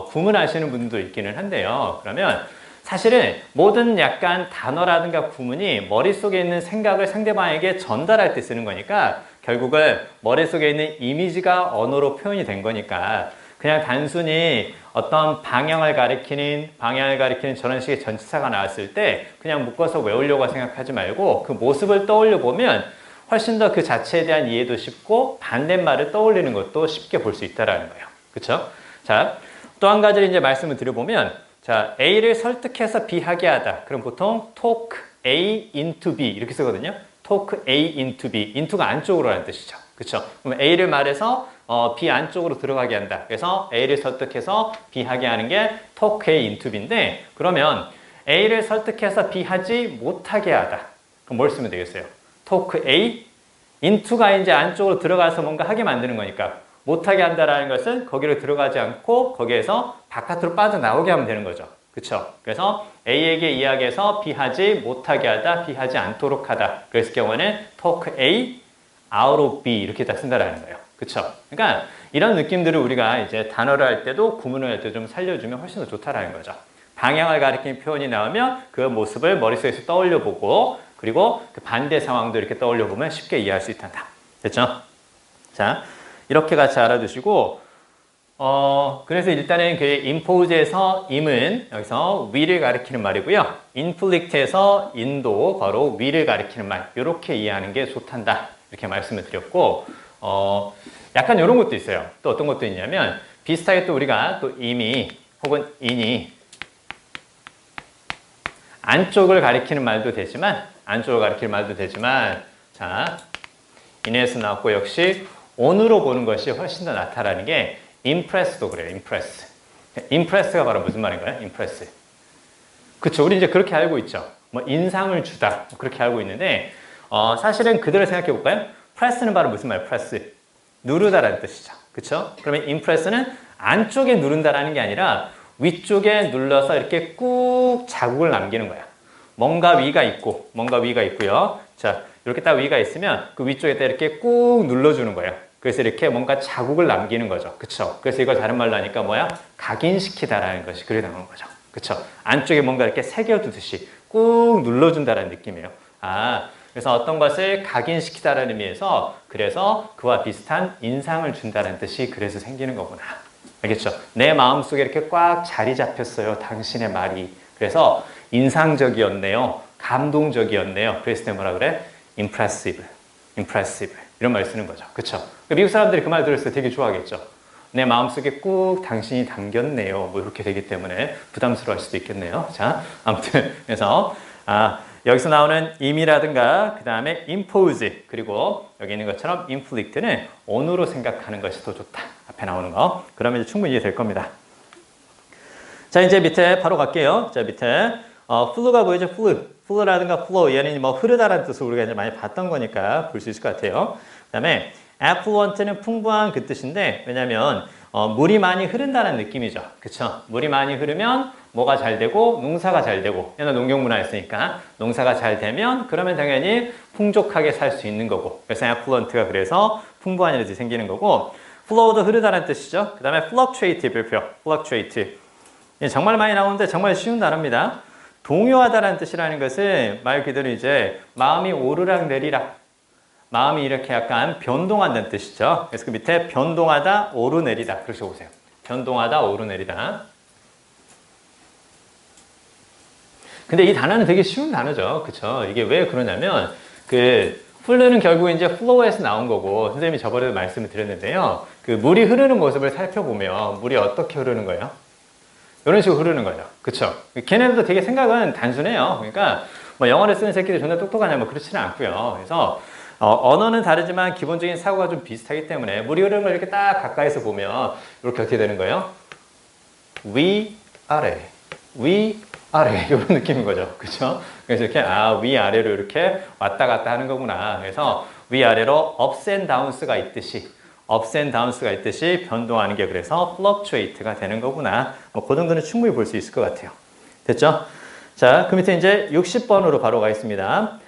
A: 구문하시는 분도 있기는 한데요. 그러면 사실은 모든 약간 단어라든가 구문이 머릿속에 있는 생각을 상대방에게 전달할 때 쓰는 거니까 결국은 머릿속에 있는 이미지가 언어로 표현이 된 거니까 그냥 단순히 어떤 방향을 가리키는 저런 식의 전치사가 나왔을 때 그냥 묶어서 외우려고 생각하지 말고 그 모습을 떠올려 보면 훨씬 더 그 자체에 대한 이해도 쉽고 반대말을 떠올리는 것도 쉽게 볼 수 있다라는 거예요. 그렇죠? 자, 또 한 가지를 이제 말씀을 드려보면 자, A를 설득해서 B 하게 하다. 그럼 보통 talk A into B 이렇게 쓰거든요. talk A into B. into가 안쪽으로 라는 뜻이죠. 그렇죠? 그럼 A를 말해서 B 안쪽으로 들어가게 한다. 그래서 A를 설득해서 B 하게 하는 게 talk A into B인데 그러면 A를 설득해서 B 하지 못하게 하다. 그럼 뭘 쓰면 되겠어요? talk A into가 이제 안쪽으로 들어가서 뭔가 하게 만드는 거니까 못하게 한다라는 것은 거기로 들어가지 않고 거기에서 바깥으로 빠져나오게 하면 되는 거죠. 그렇죠? 그래서 A에게 이야기해서 B 하지 못하게 하다, B 하지 않도록 하다. 그랬을 경우에는 talk A out of B 이렇게 딱 쓴다라는 거예요. 그렇죠? 그러니까 이런 느낌들을 우리가 이제 단어를 할 때도 구문을 할 때 좀 살려주면 훨씬 더 좋다라는 거죠. 방향을 가리키는 표현이 나오면 그 모습을 머릿속에서 떠올려 보고 그리고 그 반대 상황도 이렇게 떠올려 보면 쉽게 이해할 수 있단다. 됐죠? 자, 이렇게 같이 알아두시고 그래서 일단은 그 impose에서 im은 여기서 위를 가리키는 말이고요. inflict에서 in도 바로 위를 가리키는 말. 이렇게 이해하는 게 좋단다. 이렇게 말씀을 드렸고 약간 이런 것도 있어요. 또 어떤 것도 있냐면 비슷하게 또 우리가 또 im이 혹은 in이 안쪽을 가리키는 말도 되지만 자, in에서 나왔고 역시 on으로 보는 것이 훨씬 더 낫다라는 게 impress도 그래요. impress가 바로 무슨 말인가요? impress. 그쵸. 우리 이제 그렇게 알고 있죠. 뭐 인상을 주다 그렇게 알고 있는데 사실은 그대로 생각해 볼까요? press는 바로 무슨 말이에요? press. 누르다라는 뜻이죠. 그쵸? 그러면 impress는 안쪽에 누른다라는 게 아니라 위쪽에 눌러서 이렇게 꾹 자국을 남기는 거야. 뭔가 위가 있고요. 자, 이렇게 딱 위가 있으면 그 위쪽에다 이렇게 꾹 눌러주는 거예요. 그래서 이렇게 뭔가 자국을 남기는 거죠. 그쵸? 그래서 이걸 다른 말로 하니까 뭐야? 각인시키다라는 것이 그래 나오는 거죠. 그쵸? 안쪽에 뭔가 이렇게 새겨두듯이 꾹 눌러준다라는 느낌이에요. 그래서 어떤 것을 각인시키다라는 의미에서 그래서 그와 비슷한 인상을 준다는 뜻이 그래서 생기는 거구나. 알겠죠? 내 마음속에 이렇게 꽉 자리 잡혔어요. 당신의 말이. 그래서 인상적이었네요. 감동적이었네요. 그랬을 때 뭐라 그래? impressive, impressive 이런 말 쓰는 거죠. 그쵸? 미국 사람들이 그 말 들었을 때 되게 좋아하겠죠. 내 마음속에 꾹 당신이 담겼네요. 뭐 이렇게 되기 때문에 부담스러워할 수도 있겠네요. 자, 아무튼 그래서 여기서 나오는 im이라든가 그 다음에 impose 그리고 여기 있는 것처럼 inflict는 on으로 생각하는 것이 더 좋다. 앞에 나오는 거. 그러면 이제 충분히 이해될 겁니다. 자, 이제 밑에 바로 갈게요. 자, 밑에 flow가 보이죠? flow라든가 flow 얘는 뭐 흐르다라는 뜻을 우리가 이제 많이 봤던 거니까 볼 수 있을 것 같아요. 그 다음에 affluent는 풍부한 그 뜻인데 왜냐면 물이 많이 흐른다는 느낌이죠. 그쵸? 물이 많이 흐르면 뭐가 잘 되고 농사가 잘 되고 옛날 농경 문화였으니까 농사가 잘 되면 그러면 당연히 풍족하게 살 수 있는 거고 그래서 affluent가 그래서 풍부한 이런 뜻이 생기는 거고 flow도 흐르다는 뜻이죠. 그 다음에 fluctuate 별표 fluctuate 정말 많이 나오는데 정말 쉬운 단어입니다. 동요하다라는 뜻이라는 것은 말 그대로 이제 마음이 오르락 내리락 마음이 이렇게 약간 변동한다는 뜻이죠. 그래서 그 밑에 변동하다, 오르내리다. 그렇게 보세요. 변동하다, 오르내리다. 근데 이 단어는 되게 쉬운 단어죠. 그쵸? 이게 왜 그러냐면, 플루는 결국 이제 플로우에서 나온 거고, 선생님이 저번에도 말씀을 드렸는데요. 물이 흐르는 모습을 살펴보면, 물이 어떻게 흐르는 거예요? 이런 식으로 흐르는 거죠. 그쵸? 걔네들도 되게 생각은 단순해요. 그러니까, 뭐 영어를 쓰는 새끼들이 존나 똑똑하냐, 뭐 그렇지는 않고요. 그래서, 언어는 다르지만 기본적인 사고가 좀 비슷하기 때문에 물이 흐르는 걸 이렇게 딱 가까이서 보면 이렇게 어떻게 되는 거예요? 위, 아래, 위, 아래 이런 느낌인 거죠. 그렇죠? 그래서 이렇게 위아래로 이렇게 왔다 갔다 하는 거구나. 그래서 위아래로 ups and downs가 있듯이 변동하는 게 그래서 fluctuate가 되는 거구나. 뭐 그 정도는 충분히 볼 수 있을 것 같아요. 됐죠? 자, 그 밑에 이제 60번으로 바로 가겠습니다.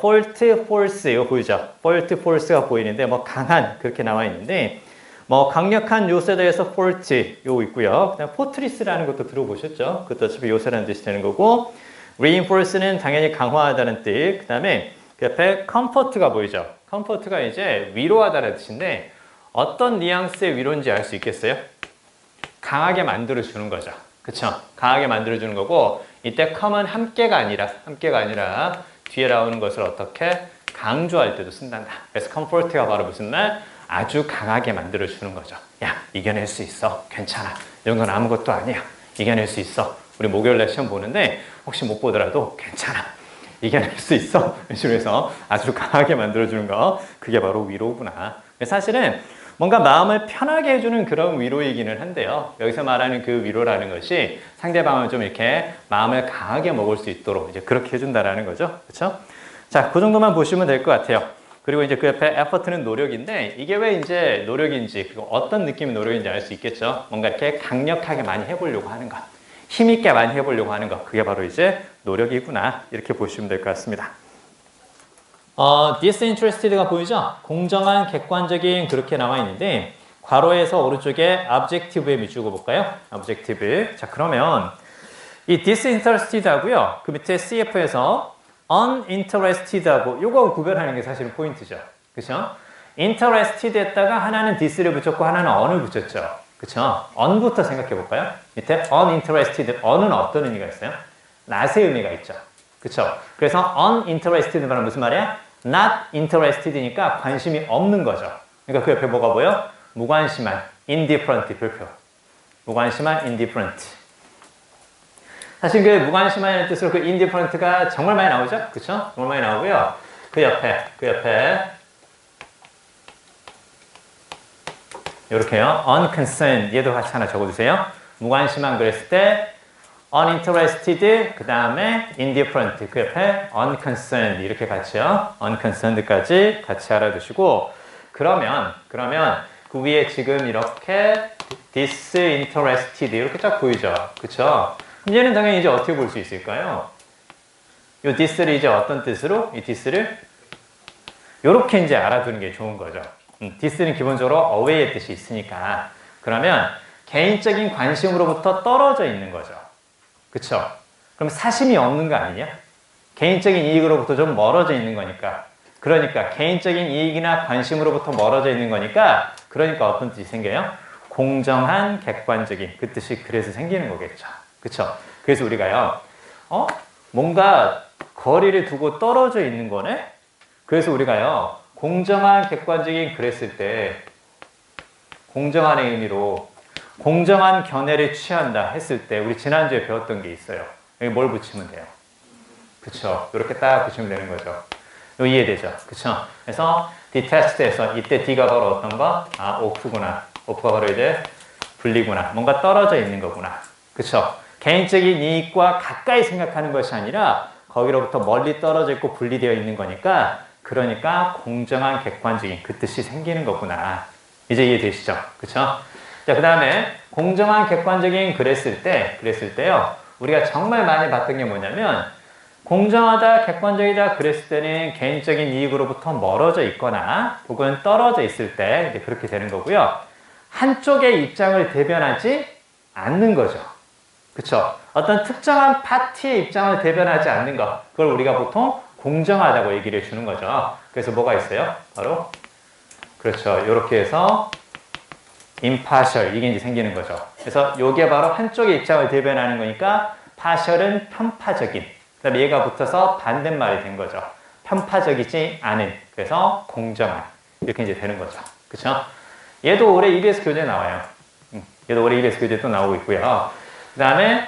A: fault, force 이거 보이죠? fault, force가 보이는데 뭐 강한 그렇게 나와 있는데 뭐 강력한 요새에 대해서 fault 요거 있고요. 그다음 fortress라는 것도 들어보셨죠? 그것도 어차피 요새라는 뜻이 되는 거고 reinforce는 당연히 강화하다는 뜻. 그다음에 그 옆에 comfort가 보이죠? comfort가 이제 위로하다는 뜻인데 어떤 뉘앙스의 위로인지 알 수 있겠어요? 강하게 만들어 주는 거죠. 그쵸? 강하게 만들어 주는 거고 이때 come은 함께가 아니라 뒤에 나오는 것을 어떻게 강조할 때도 쓴단다. 그래서 comfort가 바로 무슨 말? 아주 강하게 만들어주는 거죠. 야, 이겨낼 수 있어. 괜찮아. 이런 건 아무것도 아니야. 이겨낼 수 있어. 우리 목요일날 시험 보는데 혹시 못 보더라도 괜찮아. 이겨낼 수 있어. 이런 식으로 해서 아주 강하게 만들어주는 거. 그게 바로 위로구나. 사실은 뭔가 마음을 편하게 해주는 그런 위로이기는 한데요. 여기서 말하는 그 위로라는 것이 상대방을 좀 이렇게 마음을 강하게 먹을 수 있도록 이제 그렇게 해준다라는 거죠. 그렇죠? 자, 그 정도만 보시면 될 것 같아요. 그리고 이제 그 옆에 effort는 노력인데 이게 왜 이제 노력인지 그리고 어떤 느낌의 노력인지 알 수 있겠죠. 뭔가 이렇게 강력하게 많이 해보려고 하는 것, 힘있게 많이 해보려고 하는 것, 그게 바로 이제 노력이구나 이렇게 보시면 될 것 같습니다. disinterested가 보이죠? 공정한, 객관적인 그렇게 나와 있는데 괄호에서 오른쪽에 objective에 밑줄고 볼까요? objective. 자, 그러면 이 disinterested 하고요. 그 밑에 CF에서 uninterested 하고 요거 구별하는 게 사실은 포인트죠. 그쵸? interested 했다가 하나는 this를 붙였고 하나는 on을 붙였죠. 그쵸? on부터 생각해 볼까요? 밑에 uninterested, on은 어떤 의미가 있어요? not의 의미가 있죠. 그쵸? 그래서 uninterested는 무슨 말이야? not interested니까 관심이 없는 거죠. 그러니까 그 옆에 뭐가 보여? 무관심한, indifferent 별표. 무관심한, indifferent. 사실 그 무관심한이라는 뜻으로 그 indifferent가 정말 많이 나오죠? 그쵸? 정말 많이 나오고요. 그 옆에 이렇게요. unconcerned 얘도 같이 하나 적어주세요. 무관심한 그랬을 때 uninterested, 그 다음에 indifferent, 그 옆에 unconcerned 이렇게 같이요. unconcerned까지 같이 알아두시고 그러면 그 위에 지금 이렇게 disinterested 이렇게 딱 보이죠? 그쵸? 얘는 당연히 이제 어떻게 볼 수 있을까요? 이 this를 이제 어떤 뜻으로? 이 this를 이렇게 이제 알아두는 게 좋은 거죠. this는 기본적으로 away의 뜻이 있으니까 그러면 개인적인 관심으로부터 떨어져 있는 거죠. 그쵸? 그럼 사심이 없는 거 아니냐? 개인적인 이익으로부터 좀 멀어져 있는 거니까. 그러니까 개인적인 이익이나 관심으로부터 멀어져 있는 거니까 그러니까 어떤 뜻이 생겨요? 공정한, 객관적인 그 뜻이 그래서 생기는 거겠죠. 그쵸? 그래서 우리가요, 뭔가 거리를 두고 떨어져 있는 거네? 그래서 우리가요, 공정한 객관적인 그랬을 때, 공정한의 의미로 공정한 견해를 취한다 했을 때, 우리 지난주에 배웠던 게 있어요. 여기 뭘 붙이면 돼요? 그쵸. 이렇게 딱 붙이면 되는 거죠. 이거 이해되죠? 그쵸. 그래서 detest에서 이때 D가 바로 어떤 거? 아, off구나. off가 바로 이제 분리구나. 뭔가 떨어져 있는 거구나. 그쵸. 개인적인 이익과 가까이 생각하는 것이 아니라 거기로부터 멀리 떨어져 있고 분리되어 있는 거니까, 그러니까 공정한 객관적인 그 뜻이 생기는 거구나. 이제 이해되시죠? 그쵸? 자, 그 다음에 공정한 객관적인 그랬을 때요, 우리가 정말 많이 봤던 게 뭐냐면, 공정하다, 객관적이다 그랬을 때는 개인적인 이익으로부터 멀어져 있거나 혹은 떨어져 있을 때 이제 그렇게 되는 거고요. 한쪽의 입장을 대변하지 않는 거죠. 그쵸? 어떤 특정한 파티의 입장을 대변하지 않는 것, 그걸 우리가 보통 공정하다고 얘기를 해주는 거죠. 그래서 뭐가 있어요? 바로 그렇죠. 이렇게 해서 impartial, 이게 이제 생기는 거죠. 그래서 이게 바로 한쪽의 입장을 대변하는 거니까 partial은 편파적인, 그 다음에 얘가 붙어서 반대말이 된 거죠. 편파적이지 않은, 그래서 공정한, 이렇게 이제 되는 거죠. 그쵸? 얘도 올해 EBS 교재에 나와요. 얘도 올해 EBS 교재에 또 나오고 있고요. 그 다음에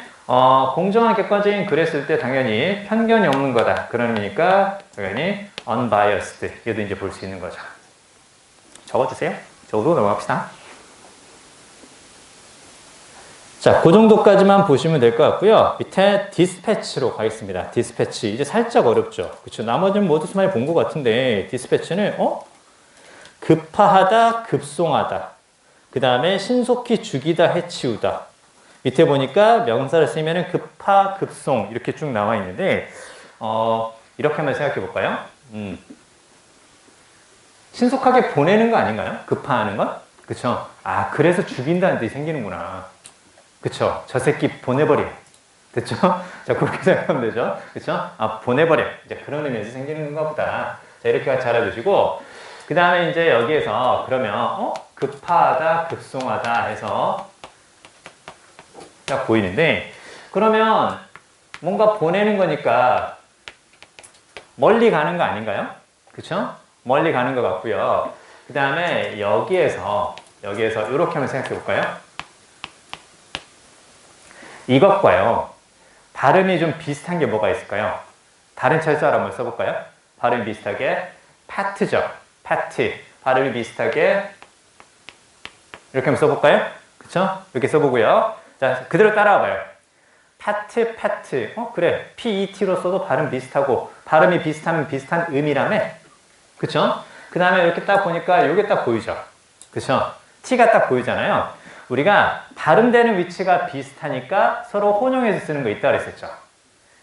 A: 공정한 객관적인 그랬을 때 당연히 편견이 없는 거다. 그런 의미니까 당연히 unbiased, 얘도 이제 볼 수 있는 거죠. 적어주세요. 적어도 넘어갑시다. 자, 그 정도까지만 보시면 될 것 같고요. 밑에 디스패치로 가겠습니다. 디스패치. 이제 살짝 어렵죠. 그쵸? 나머지는 모두 많이 본 것 같은데, 디스패치는, 급파하다, 급송하다. 그 다음에 신속히 죽이다, 해치우다. 밑에 보니까 명사를 쓰면은 급파, 급송. 이렇게 쭉 나와 있는데, 이렇게 한번 생각해 볼까요? 신속하게 보내는 거 아닌가요? 급파하는 건? 그쵸? 아, 그래서 죽인다는 뜻이 생기는구나. 그쵸? 저 새끼 보내버려. 됐죠? 자, 그렇게 생각하면 되죠? 그쵸? 아, 보내버려. 이제 그런 의미에서 생기는 건가 보다. 자, 이렇게 같이 알아두시고, 그 다음에 이제 여기에서 그러면, 급하다, 급송하다 해서 딱 보이는데, 그러면 뭔가 보내는 거니까 멀리 가는 거 아닌가요? 그쵸? 멀리 가는 것 같고요. 그 다음에 여기에서 이렇게 한번 생각해 볼까요? 이것과요, 발음이 좀 비슷한 게 뭐가 있을까요? 다른 철자를 한번 써볼까요? 발음이 비슷하게 파트죠. 파트. 발음이 비슷하게 이렇게 한번 써볼까요? 그쵸? 이렇게 써보고요. 자, 그대로 따라와봐요. 파트, 파트. 그래. PET로 써도 발음 비슷하고, 발음이 비슷하면 비슷한 의미라며? 그쵸? 그 다음에 이렇게 딱 보니까 이게 딱 보이죠? 그쵸? T가 딱 보이잖아요. 우리가 발음되는 위치가 비슷하니까 서로 혼용해서 쓰는 거 있다 그랬었죠.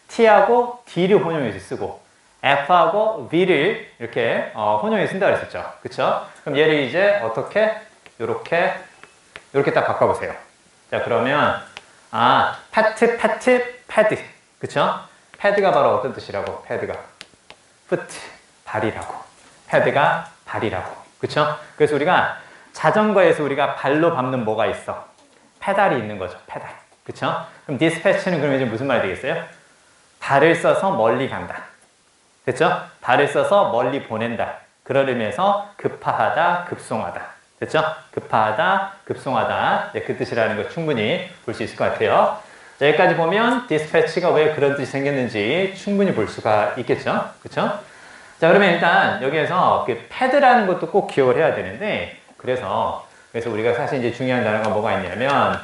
A: T하고 D를 혼용해서 쓰고, F하고 V를 이렇게 혼용해서 쓴다 그랬었죠. 그쵸? 그럼 얘를 이제 어떻게? 요렇게 딱 바꿔보세요. 자, 그러면, 파트, 패드. 그쵸? 패드가 바로 어떤 뜻이라고? 패드가. foot, 발이라고. 패드가 발이라고. 그쵸? 그래서 우리가 자전거에서 우리가 발로 밟는 뭐가 있어? 페달이 있는 거죠. 페달. 그쵸? 그럼 디스패치는 그럼 이제 무슨 말이 되겠어요? 발을 써서 멀리 간다. 됐죠? 발을 써서 멀리 보낸다. 그런 의미에서 급파하다, 급송하다. 됐죠? 급파하다, 급송하다. 네, 그 뜻이라는 거 충분히 볼 수 있을 것 같아요. 자, 여기까지 보면 디스패치가 왜 그런 뜻이 생겼는지 충분히 볼 수가 있겠죠? 그쵸? 자, 그러면 일단 여기에서 그 패드라는 것도 꼭 기억을 해야 되는데, 그래서 우리가 사실 이제 중요한 단어가 뭐가 있냐면,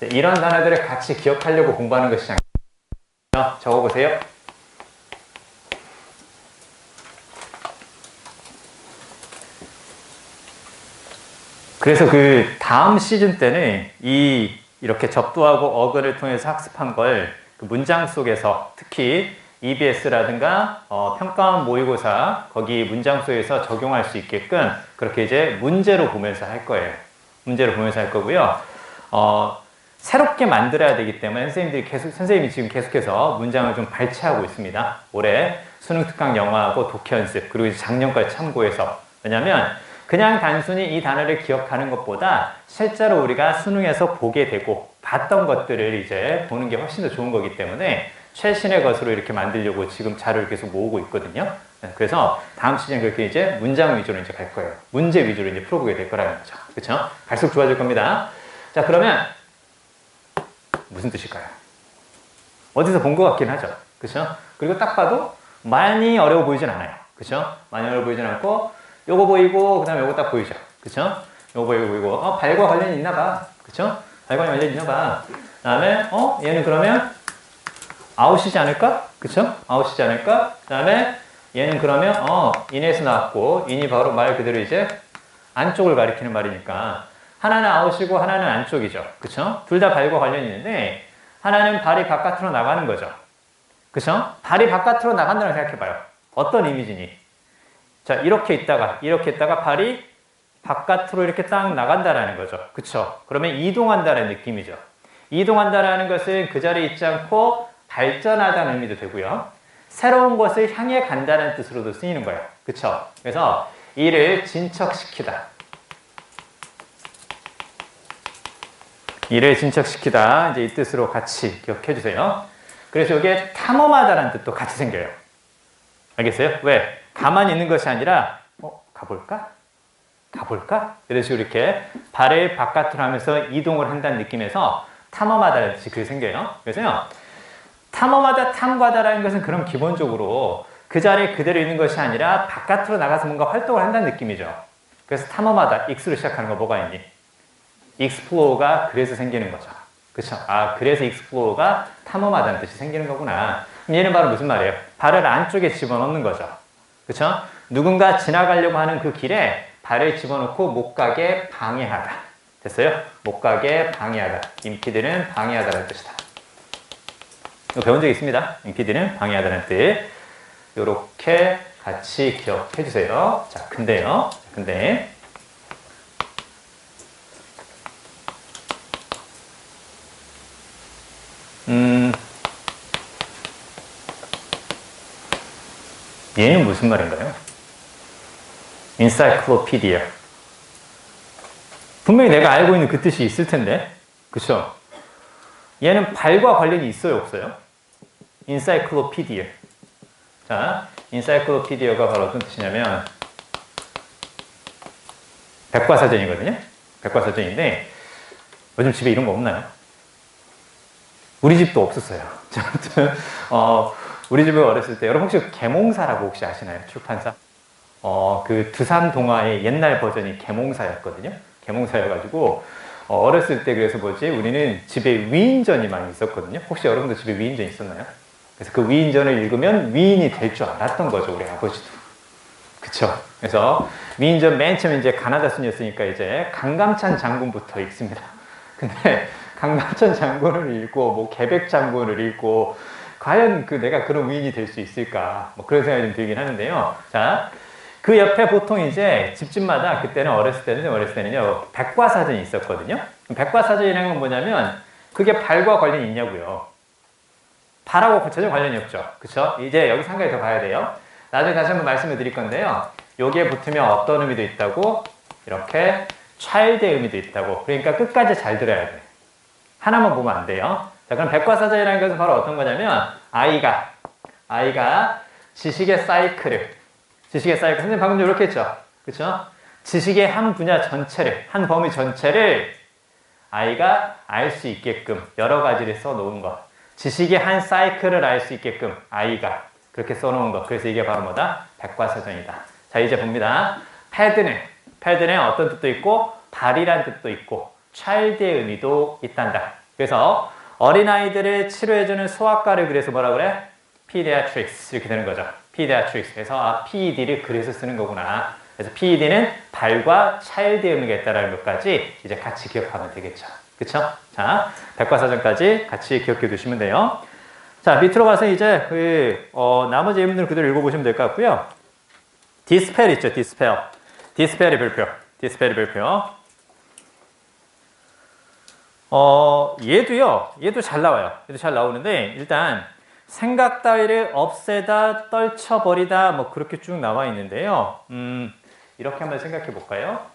A: 이런 단어들을 같이 기억하려고 공부하는 것이 아니에요. 적어보세요. 그래서 그 다음 시즌 때는 이렇게 접두하고 어근을 통해서 학습한 걸 그 문장 속에서 특히 EBS라든가 평가원 모의고사 거기 문장 속에서 적용할 수 있게끔 그렇게 이제 문제로 보면서 할 거예요. 문제로 보면서 할 거고요. 새롭게 만들어야 되기 때문에 선생님이 지금 계속해서 문장을 좀 발췌하고 있습니다. 올해 수능 특강 영어하고 독해 연습 그리고 이제 작년까지 참고해서. 왜냐면 그냥 단순히 이 단어를 기억하는 것보다 실제로 우리가 수능에서 보게 되고 봤던 것들을 이제 보는 게 훨씬 더 좋은 거기 때문에 최신의 것으로 이렇게 만들려고 지금 자료를 계속 모으고 있거든요. 그래서 다음 시즌 그렇게 이제 문장 위주로 이제 갈 거예요. 문제 위주로 이제 풀어보게 될 거라는 거죠. 그렇죠? 갈수록 좋아질 겁니다. 자, 그러면 무슨 뜻일까요? 어디서 본 것 같긴 하죠. 그렇죠? 그리고 딱 봐도 많이 어려워 보이진 않아요. 그렇죠? 많이 어려워 보이진 않고 요거 보이고 그다음에 요거 딱 보이죠. 그렇죠? 요거 보이고 발과 관련이 있나 봐. 그렇죠? 발과 관련이 있나 봐. 그다음에 얘는 그러면 아웃이지 않을까? 그쵸? 아웃이지 않을까? 그 다음에 얘는 그러면 in에서 나왔고 in이 바로 말 그대로 이제 안쪽을 가리키는 말이니까 하나는 아웃이고 하나는 안쪽이죠. 그쵸? 둘 다 발과 관련이 있는데 하나는 발이 바깥으로 나가는 거죠. 그쵸? 발이 바깥으로 나간다고 생각해봐요. 어떤 이미지니? 자, 이렇게 있다가 발이 바깥으로 이렇게 딱 나간다라는 거죠. 그쵸? 그러면 이동한다는 느낌이죠. 이동한다라는 것은 그 자리에 있지 않고 발전하다는 의미도 되고요. 새로운 것을 향해 간다는 뜻으로도 쓰이는 거예요. 그쵸? 그래서 이를 진척시키다. 이를 진척시키다. 이제 이 뜻으로 같이 기억해 주세요. 그래서 이게 탐험하다라는 뜻도 같이 생겨요. 알겠어요? 왜? 가만히 있는 것이 아니라 가볼까? 가볼까? 이런 식으로 이렇게 발을 바깥으로 하면서 이동을 한다는 느낌에서 탐험하다라는 뜻이 그게 생겨요. 그래서요. 탐험하다, 탐구하다라는 것은 그럼 기본적으로 그 자리에 그대로 있는 것이 아니라 바깥으로 나가서 뭔가 활동을 한다는 느낌이죠. 그래서 탐험하다, x로 시작하는 거 뭐가 있니? explore가 그래서 생기는 거죠. 그쵸? 그래서 explore가 탐험하다는 뜻이 생기는 거구나. 얘는 바로 무슨 말이에요? 발을 안쪽에 집어넣는 거죠. 그쵸? 누군가 지나가려고 하는 그 길에 발을 집어넣고 못 가게 방해하다. 됐어요? 못 가게 방해하다. imped는 방해하다라는 뜻이다. 이거 배운 적 있습니다. imped는 방해하다는 뜻. 요렇게 같이 기억해 주세요. 자, 근데요. 근데 얘는 무슨 말인가요? encyclopedia. 분명히 내가 알고 있는 그 뜻이 있을 텐데. 그쵸? 얘는 발과 관련이 있어요, 없어요? encyclopedia. 자, encyclopedia가 바로 어떤 뜻이냐면 백과사전이거든요. 백과사전인데 요즘 집에 이런 거 없나요? 우리 집도 없었어요. 우리 집에 어렸을 때 여러분 혹시 계몽사라고 혹시 아시나요? 출판사? 그 두산 동화의 옛날 버전이 계몽사였거든요. 계몽사여가지고 어렸을 때 그래서 우리는 집에 위인전이 많이 있었거든요. 혹시 여러분도 집에 위인전 있었나요? 그래서 그 위인전을 읽으면 위인이 될 줄 알았던 거죠, 우리 아버지도. 그쵸? 그래서 위인전 맨 처음에 이제 가나다 순이었으니까 이제 강감찬 장군부터 읽습니다. 근데 강감찬 장군을 읽고 뭐 계백 장군을 읽고 과연 내가 그런 위인이 될 수 있을까? 뭐 그런 생각이 좀 들긴 하는데요. 자, 그 옆에 보통 이제 집집마다 그때는 어렸을 때는요 백과사전이 있었거든요. 백과사전이라는 건 뭐냐면 그게 발과 관련이 있냐고요. 발하고 전혀 관련이 없죠. 그쵸? 이제 여기서 한 가지 더 봐야 돼요. 나중에 다시 한번 말씀을 드릴 건데요. 여기에 붙으면 어떤 의미도 있다고? 이렇게 child의 의미도 있다고. 그러니까 끝까지 잘 들어야 돼. 하나만 보면 안 돼요. 자, 그럼 백과사전이라는 것은 바로 어떤 거냐면 아이가 지식의 사이클을 선생님 방금 이렇게 했죠. 그쵸? 지식의 한 분야 전체를, 한 범위 전체를 아이가 알 수 있게끔 여러 가지를 써놓은 것. 지식의 한 사이클을 알 수 있게끔 아이가 그렇게 써놓은 것. 그래서 이게 바로 뭐다? 백과사전이다. 자, 이제 봅니다. 패드는 어떤 뜻도 있고 발이란 뜻도 있고 child의 의미도 있단다. 그래서 어린아이들을 치료해주는 소아과를 그래서 뭐라 그래? pediatrics 이렇게 되는 거죠. pediatrics. 그래서 PED를 그래서 쓰는 거구나. 그래서 PED는 발과 child의 의미가 있다는 것까지 이제 같이 기억하면 되겠죠. 그쵸? 자, 백과사전까지 같이 기억해 두시면 돼요. 자, 밑으로 가서 이제 나머지 예문들을 그대로 읽어보시면 될 것 같고요. 디스펠 있죠, 디스펠. 디스펠의 별표. 얘도 잘 나와요. 얘도 잘 나오는데, 일단, 생각 따위를 없애다, 떨쳐버리다, 뭐, 그렇게 쭉 나와 있는데요. 이렇게 한번 생각해 볼까요?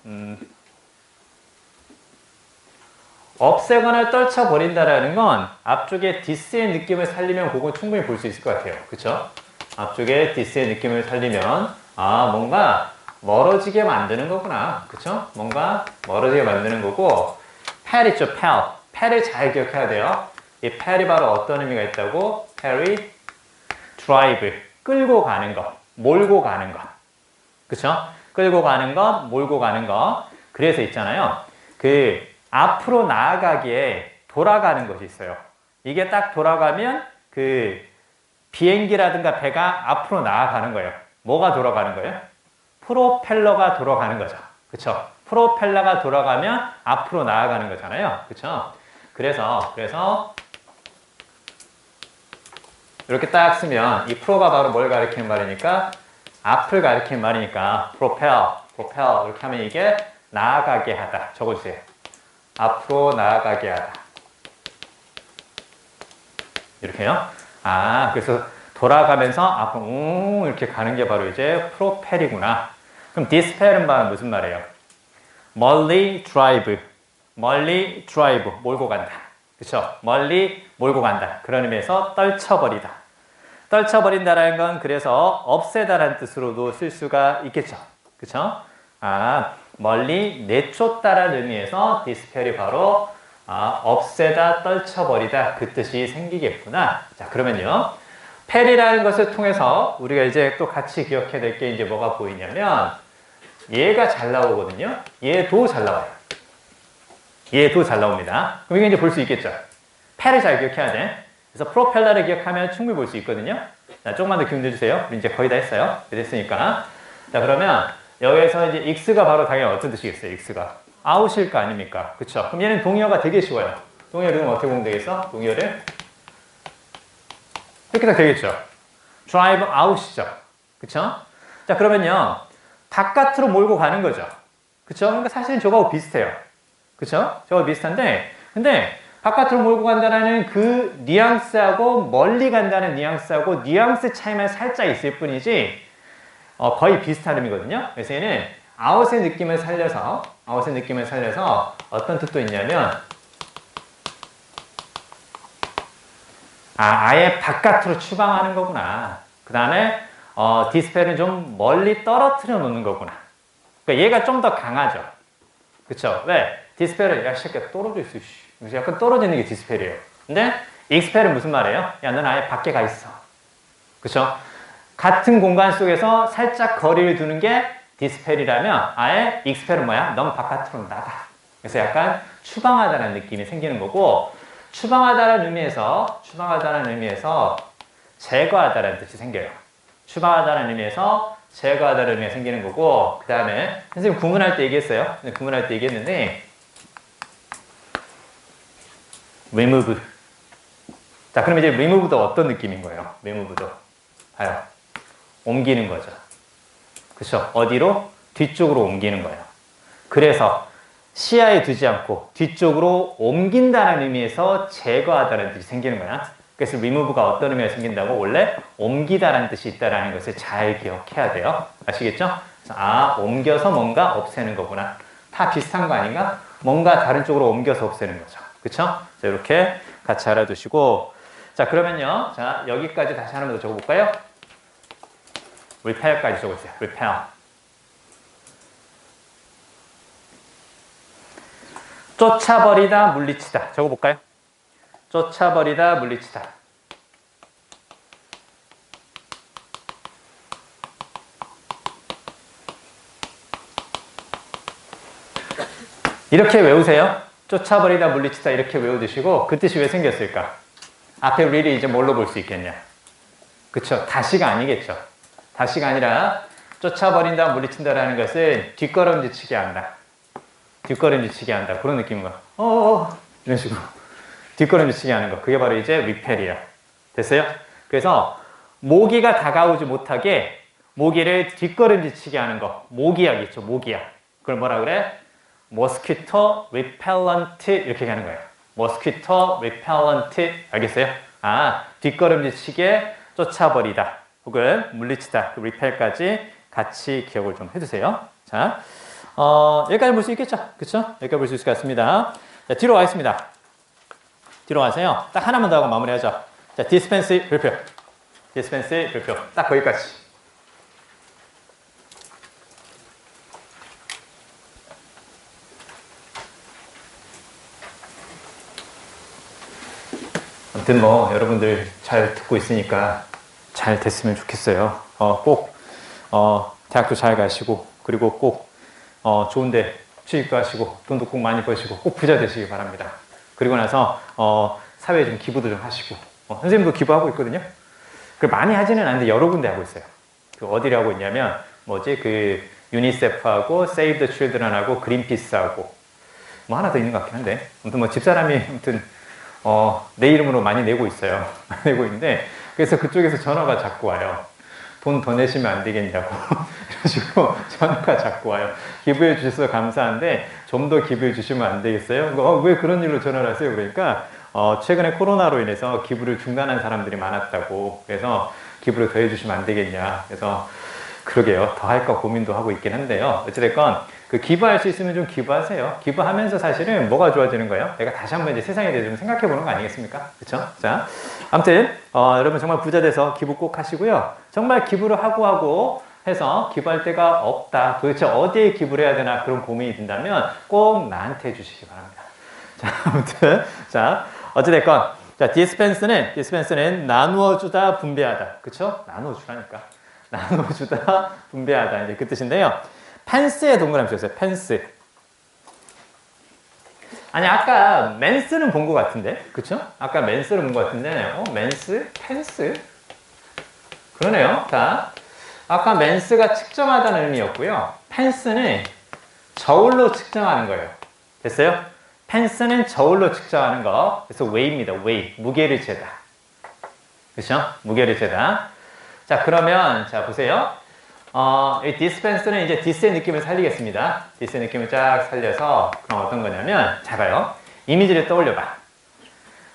A: 없애거나 떨쳐버린다라는 건 앞쪽에 this의 느낌을 살리면 그건 충분히 볼 수 있을 것 같아요. 그쵸? 앞쪽에 this의 느낌을 살리면 뭔가 멀어지게 만드는 거구나. 그쵸? 뭔가 멀어지게 만드는 거고 pal 있죠? pal. pal을 잘 기억해야 돼요. 이 pal이 바로 어떤 의미가 있다고? pal이 drive. 끌고 가는 거. 몰고 가는 거. 그쵸? 끌고 가는 것, 몰고 가는 것. 그래서 있잖아요. 그 앞으로 나아가기에 돌아가는 것이 있어요. 이게 딱 돌아가면 그 비행기라든가 배가 앞으로 나아가는 거예요. 뭐가 돌아가는 거예요? 프로펠러가 돌아가는 거죠. 그쵸? 프로펠러가 돌아가면 앞으로 나아가는 거잖아요. 그쵸? 그래서 이렇게 딱 쓰면 이 프로가 바로 뭘 가리키는 말이니까 앞을 가리키는 말이니까 propel 이렇게 하면 이게 나아가게 하다. 적어주세요. 앞으로 나아가게 하다. 이렇게요. 그래서 돌아가면서 앞으로 이렇게 가는 게 바로 이제 프로펠이구나. 그럼 dispel은 무슨 말이에요? 멀리 drive. 멀리 drive. 몰고 간다. 그쵸? 멀리 몰고 간다. 그런 의미에서 떨쳐버리다. 떨쳐버린다라는 건 그래서 없애다라는 뜻으로도 쓸 수가 있겠죠. 그쵸? 멀리 내쫓다라는 의미에서 dispel이 바로 없애다, 떨쳐버리다 그 뜻이 생기겠구나. 자, 그러면요. 펠이라는 것을 통해서 우리가 이제 또 같이 기억해야 될 게 이제 뭐가 보이냐면 얘가 잘 나오거든요. 얘도 잘 나와요. 얘도 잘 나옵니다. 그럼 이거 이제 볼 수 있겠죠. 펠을 잘 기억해야 돼. 그래서 프로펠러를 기억하면 충분히 볼 수 있거든요. 자, 조금만 더 기운 내주세요. 우리 이제 거의 다 했어요. 됐으니까. 자, 그러면 여기에서 이제 x가 바로 당연히 어떤 뜻이겠어요? x가 아웃일 거 아닙니까? 그쵸? 그럼 얘는 동의어가 되게 쉬워요. 동의어를 어떻게 보면 되겠어? 동의어를 이렇게 다 되겠죠. drive out이죠. 그쵸? 자, 그러면요. 바깥으로 몰고 가는 거죠. 그쵸? 그러니까 사실은 저거하고 비슷해요. 그쵸? 저거 비슷한데, 근데 바깥으로 몰고 간다는 그 뉘앙스하고 멀리 간다는 뉘앙스하고 뉘앙스 차이만 살짝 있을 뿐이지 거의 비슷한 의미거든요. 그래서 얘는 out의 느낌을 살려서 어떤 뜻도 있냐면 아예 바깥으로 추방하는 거구나. 그 다음에 디스펠은 좀 멀리 떨어뜨려 놓는 거구나. 그러니까 얘가 좀 더 강하죠. 그쵸? 왜? 디스펠은 야, 새끼야, 떨어져 있어. 그래서 약간 떨어지는 게 디스펠이에요. 근데 익스펠은 무슨 말이에요? 야, 넌 아예 밖에 가 있어. 그쵸? 같은 공간 속에서 살짝 거리를 두는 게 디스펠이라면 아예 익스펠은 뭐야? 넌 바깥으로 나가. 그래서 약간 추방하다는 느낌이 생기는 거고 추방하다는 의미에서 제거하다는 뜻이 생겨요. 추방하다는 의미에서 제거하다는 의미가 생기는 거고 그 다음에 선생님 구문할 때 얘기했어요. 구문할 때 얘기했는데 remove. 자, 그럼 이제 remove도 어떤 느낌인 거예요? remove도 봐요. 옮기는 거죠. 그렇죠? 어디로? 뒤쪽으로 옮기는 거예요. 그래서 시야에 두지 않고 뒤쪽으로 옮긴다는 의미에서 제거하다는 뜻이 생기는 거야. 그래서 remove가 어떤 의미가 생긴다고? 원래 옮기다라는 뜻이 있다는 것을 잘 기억해야 돼요. 아시겠죠? 그래서 옮겨서 뭔가 없애는 거구나. 다 비슷한 거 아닌가? 뭔가 다른 쪽으로 옮겨서 없애는 거죠. 그쵸? 자, 이렇게 같이 알아두시고 자, 그러면요. 자, 여기까지 다시 하나만 더 적어볼까요? repel까지 적어주세요. repel. 쫓아버리다, 물리치다. 적어볼까요? 쫓아버리다, 물리치다. 이렇게 외우세요. 쫓아버리다, 물리치다 이렇게 외워두시고 그 뜻이 왜 생겼을까? 앞에 real이 이제 뭘로 볼 수 있겠냐? 그쵸? 다시가 아니겠죠. 다시가 아니라 쫓아버린다, 물리친다라는 것은 뒷걸음질치게 한다. 뒷걸음질치게 한다. 그런 느낌인 거. 이런 식으로. 뒷걸음질치게 하는 거. 그게 바로 이제 repel이야. 됐어요? 그래서 모기가 다가오지 못하게 모기를 뒷걸음질치게 하는 거. 모기약 있죠. 모기약. 그걸 뭐라 그래? mosquito repellent 이렇게 하는 거예요. mosquito repellent. 알겠어요? 뒷걸음질치게 쫓아버리다. 혹은 물리치다, 그 repel까지 같이 기억을 좀 해두세요. 자, 여기까지 볼 수 있겠죠? 그쵸? 여기까지 볼 수 있을 것 같습니다. 자, 뒤로 가겠습니다. 뒤로 가세요. 딱 하나만 더 하고 마무리하죠. 자, 디스펜스 별표. 디스펜스 별표. 딱 거기까지. 아무튼 뭐 여러분들 잘 듣고 있으니까 잘 됐으면 좋겠어요. 꼭 대학도 잘 가시고 그리고 꼭 좋은데 취직도 하시고 돈도 꼭 많이 버시고 꼭 부자 되시기 바랍니다. 그리고 나서 사회에 좀 기부도 좀 하시고 선생님도 기부하고 있거든요. 그 많이 하지는 않는데 여러 군데 하고 있어요. 그 어디를 하고 있냐면 그 유니세프하고 세이브 더 칠드런하고 그린피스하고 뭐 하나 더 있는 것 같긴 한데 아무튼 뭐 집사람이 아무튼 내 이름으로 많이 내고 있어요. 내고 있는데 그래서 그쪽에서 전화가 자꾸 와요. 돈 더 내시면 안 되겠냐고 이런 식으로 전화가 자꾸 와요. 기부해 주셔서 감사한데 좀 더 기부해 주시면 안 되겠어요? 왜 그런 일로 전화를 하세요? 그러니까 최근에 코로나로 인해서 기부를 중단한 사람들이 많았다고. 그래서 기부를 더 해주시면 안 되겠냐. 그래서 그러게요. 더 할까 고민도 하고 있긴 한데요. 어찌됐건 그 기부할 수 있으면 좀 기부하세요. 기부하면서 사실은 뭐가 좋아지는 거예요? 내가 다시 한번 이제 세상에 대해서 좀 생각해 보는 거 아니겠습니까? 그렇죠? 자, 아무튼 여러분 정말 부자 돼서 기부 꼭 하시고요. 정말 기부를 하고 해서 기부할 데가 없다. 도대체 어디에 기부를 해야 되나 그런 고민이 든다면 꼭 나한테 해주시기 바랍니다. 자, 아무튼 자 어찌됐건 자 디스펜스는 나누어 주다 분배하다. 그렇죠? 나누어 주라니까. 나누어 주다 분배하다 이제 그 뜻인데요. 펜스에 동그라미 쳤어요. 펜스. 아니 아까 맨스는 본 것 같은데, 그쵸? 아까 맨스를 본 것 같은데, 맨스, 펜스. 그러네요. 자, 아까 맨스가 측정하다는 의미였고요. 펜스는 저울로 측정하는 거예요. 됐어요? 펜스는 저울로 측정하는 거. 그래서 웨이입니다. 웨이. 무게를 재다. 그쵸? 무게를 재다. 자, 그러면 자 보세요. 이 디스펜스는 이제 디스의 느낌을 살리겠습니다. 디스의 느낌을 쫙 살려서 그럼 어떤 거냐면 잘 봐요. 이미지를 떠올려봐.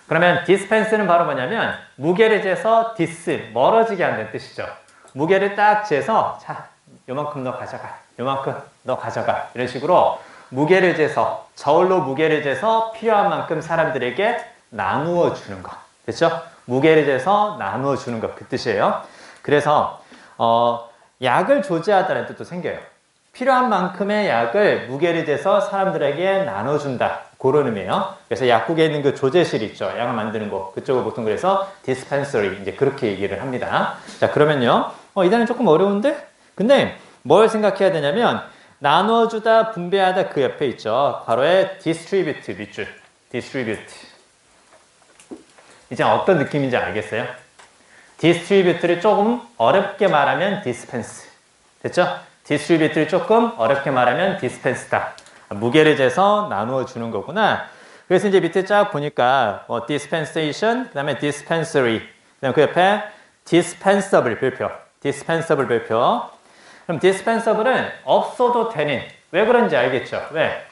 A: 그러면 디스펜스는 바로 뭐냐면 무게를 재서 디스, 멀어지게 한다는 뜻이죠. 무게를 딱 재서 자, 요만큼 너 가져가, 요만큼 너 가져가 이런 식으로 무게를 재서 저울로 무게를 재서 필요한 만큼 사람들에게 나누어 주는 거. 됐죠? 무게를 재서 나누어 주는 거 그 뜻이에요. 그래서 약을 조제하다는 뜻도 생겨요. 필요한 만큼의 약을 무게를 재서 사람들에게 나눠준다. 그런 의미예요. 그래서 약국에 있는 그 조제실 있죠. 약을 만드는 곳. 그쪽을 보통 그래서 dispensary 이제 그렇게 얘기를 합니다. 자, 그러면요. 이 단어는 조금 어려운데? 근데 뭘 생각해야 되냐면 나눠주다, 분배하다 그 옆에 있죠. 괄호에 distribute 밑줄. distribute. 이제 어떤 느낌인지 알겠어요? 디스트리뷰트를 조금 어렵게 말하면 디스펜스. 됐죠? 디스트리뷰트를 조금 어렵게 말하면 디스펜스다. 무게를 재서 나누어 주는 거구나. 그래서 이제 밑에 쫙 보니까 dispensation, 그 다음에 dispensary, 그 다음에 그 옆에 dispensable 별표. dispensable 별표. 그럼 dispensable은 없어도 되는. 왜 그런지 알겠죠? 왜?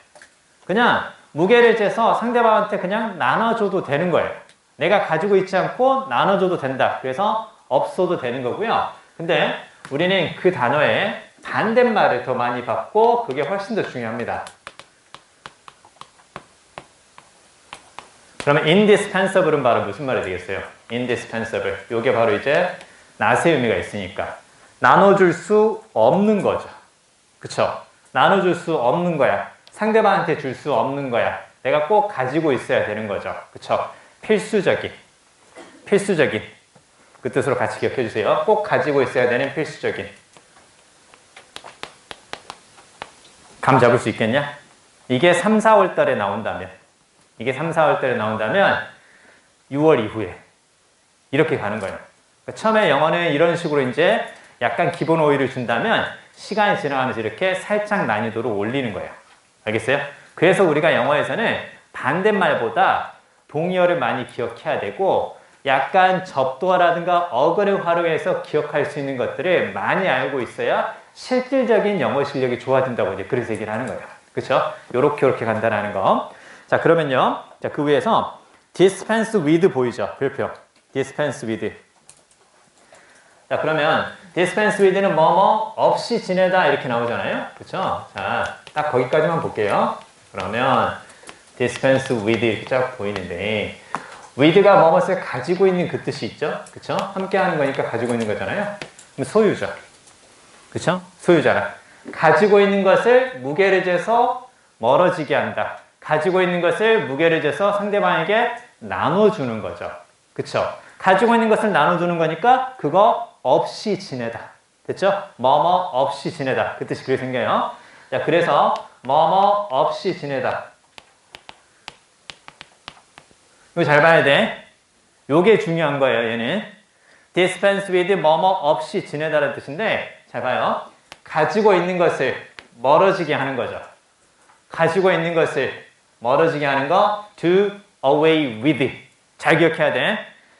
A: 그냥 무게를 재서 상대방한테 그냥 나눠줘도 되는 거예요. 내가 가지고 있지 않고 나눠줘도 된다. 그래서 없어도 되는 거고요. 근데 우리는 그 단어에 반대말을 더 많이 받고 그게 훨씬 더 중요합니다. 그러면 indispensable은 바로 무슨 말이 되겠어요? indispensable. 이게 바로 이제 낫의 의미가 있으니까 나눠줄 수 없는 거죠. 그쵸? 나눠줄 수 없는 거야. 상대방한테 줄 수 없는 거야. 내가 꼭 가지고 있어야 되는 거죠. 그쵸? 필수적인 그 뜻으로 같이 기억해 주세요. 꼭 가지고 있어야 되는 필수적인. 감 잡을 수 있겠냐? 이게 3, 4월 달에 나온다면 6월 이후에 이렇게 가는 거예요. 그러니까 처음에 영어는 이런 식으로 이제 약간 기본 오일을 준다면 시간이 지나가면서 이렇게 살짝 난이도를 올리는 거예요. 알겠어요? 그래서 우리가 영어에서는 반대말보다 동의어를 많이 기억해야 되고 약간 접두어라든가 어근을 활용해서 기억할 수 있는 것들을 많이 알고 있어야 실질적인 영어 실력이 좋아진다고 이제 그래서 얘기를 하는 거예요. 그렇죠? 요렇게 간다라는 거. 자, 그러면요. 자, 그 위에서 dispense with 보이죠? 별표. dispense with. 자, 그러면 dispense with는 뭐뭐 없이 지내다 이렇게 나오잖아요. 그렇죠? 자, 딱 거기까지만 볼게요. 그러면 dispense with 이렇게 쫙 보이는데 with가 뭐뭇을 가지고 있는 그 뜻이 있죠? 그쵸? 함께 하는 거니까 가지고 있는 거잖아요. 그럼 소유죠. 그쵸? 소유자라. 가지고 있는 것을 무게를 재서 멀어지게 한다. 가지고 있는 것을 무게를 재서 상대방에게 나눠주는 거죠. 그쵸? 가지고 있는 것을 나눠주는 거니까 그거 없이 지내다. 됐죠? 뭐뭐 없이 지내다. 그 뜻이 그렇게 생겨요. 자, 그래서 뭐뭐 없이 지내다. 이거 잘 봐야 돼. 요게 중요한 거예요, 얘는. dispense with 뭐뭐 없이 지내다라는 뜻인데, 잘 봐요. 가지고 있는 것을 멀어지게 하는 거죠. 가지고 있는 것을 멀어지게 하는 거, do away with. 잘 기억해야 돼.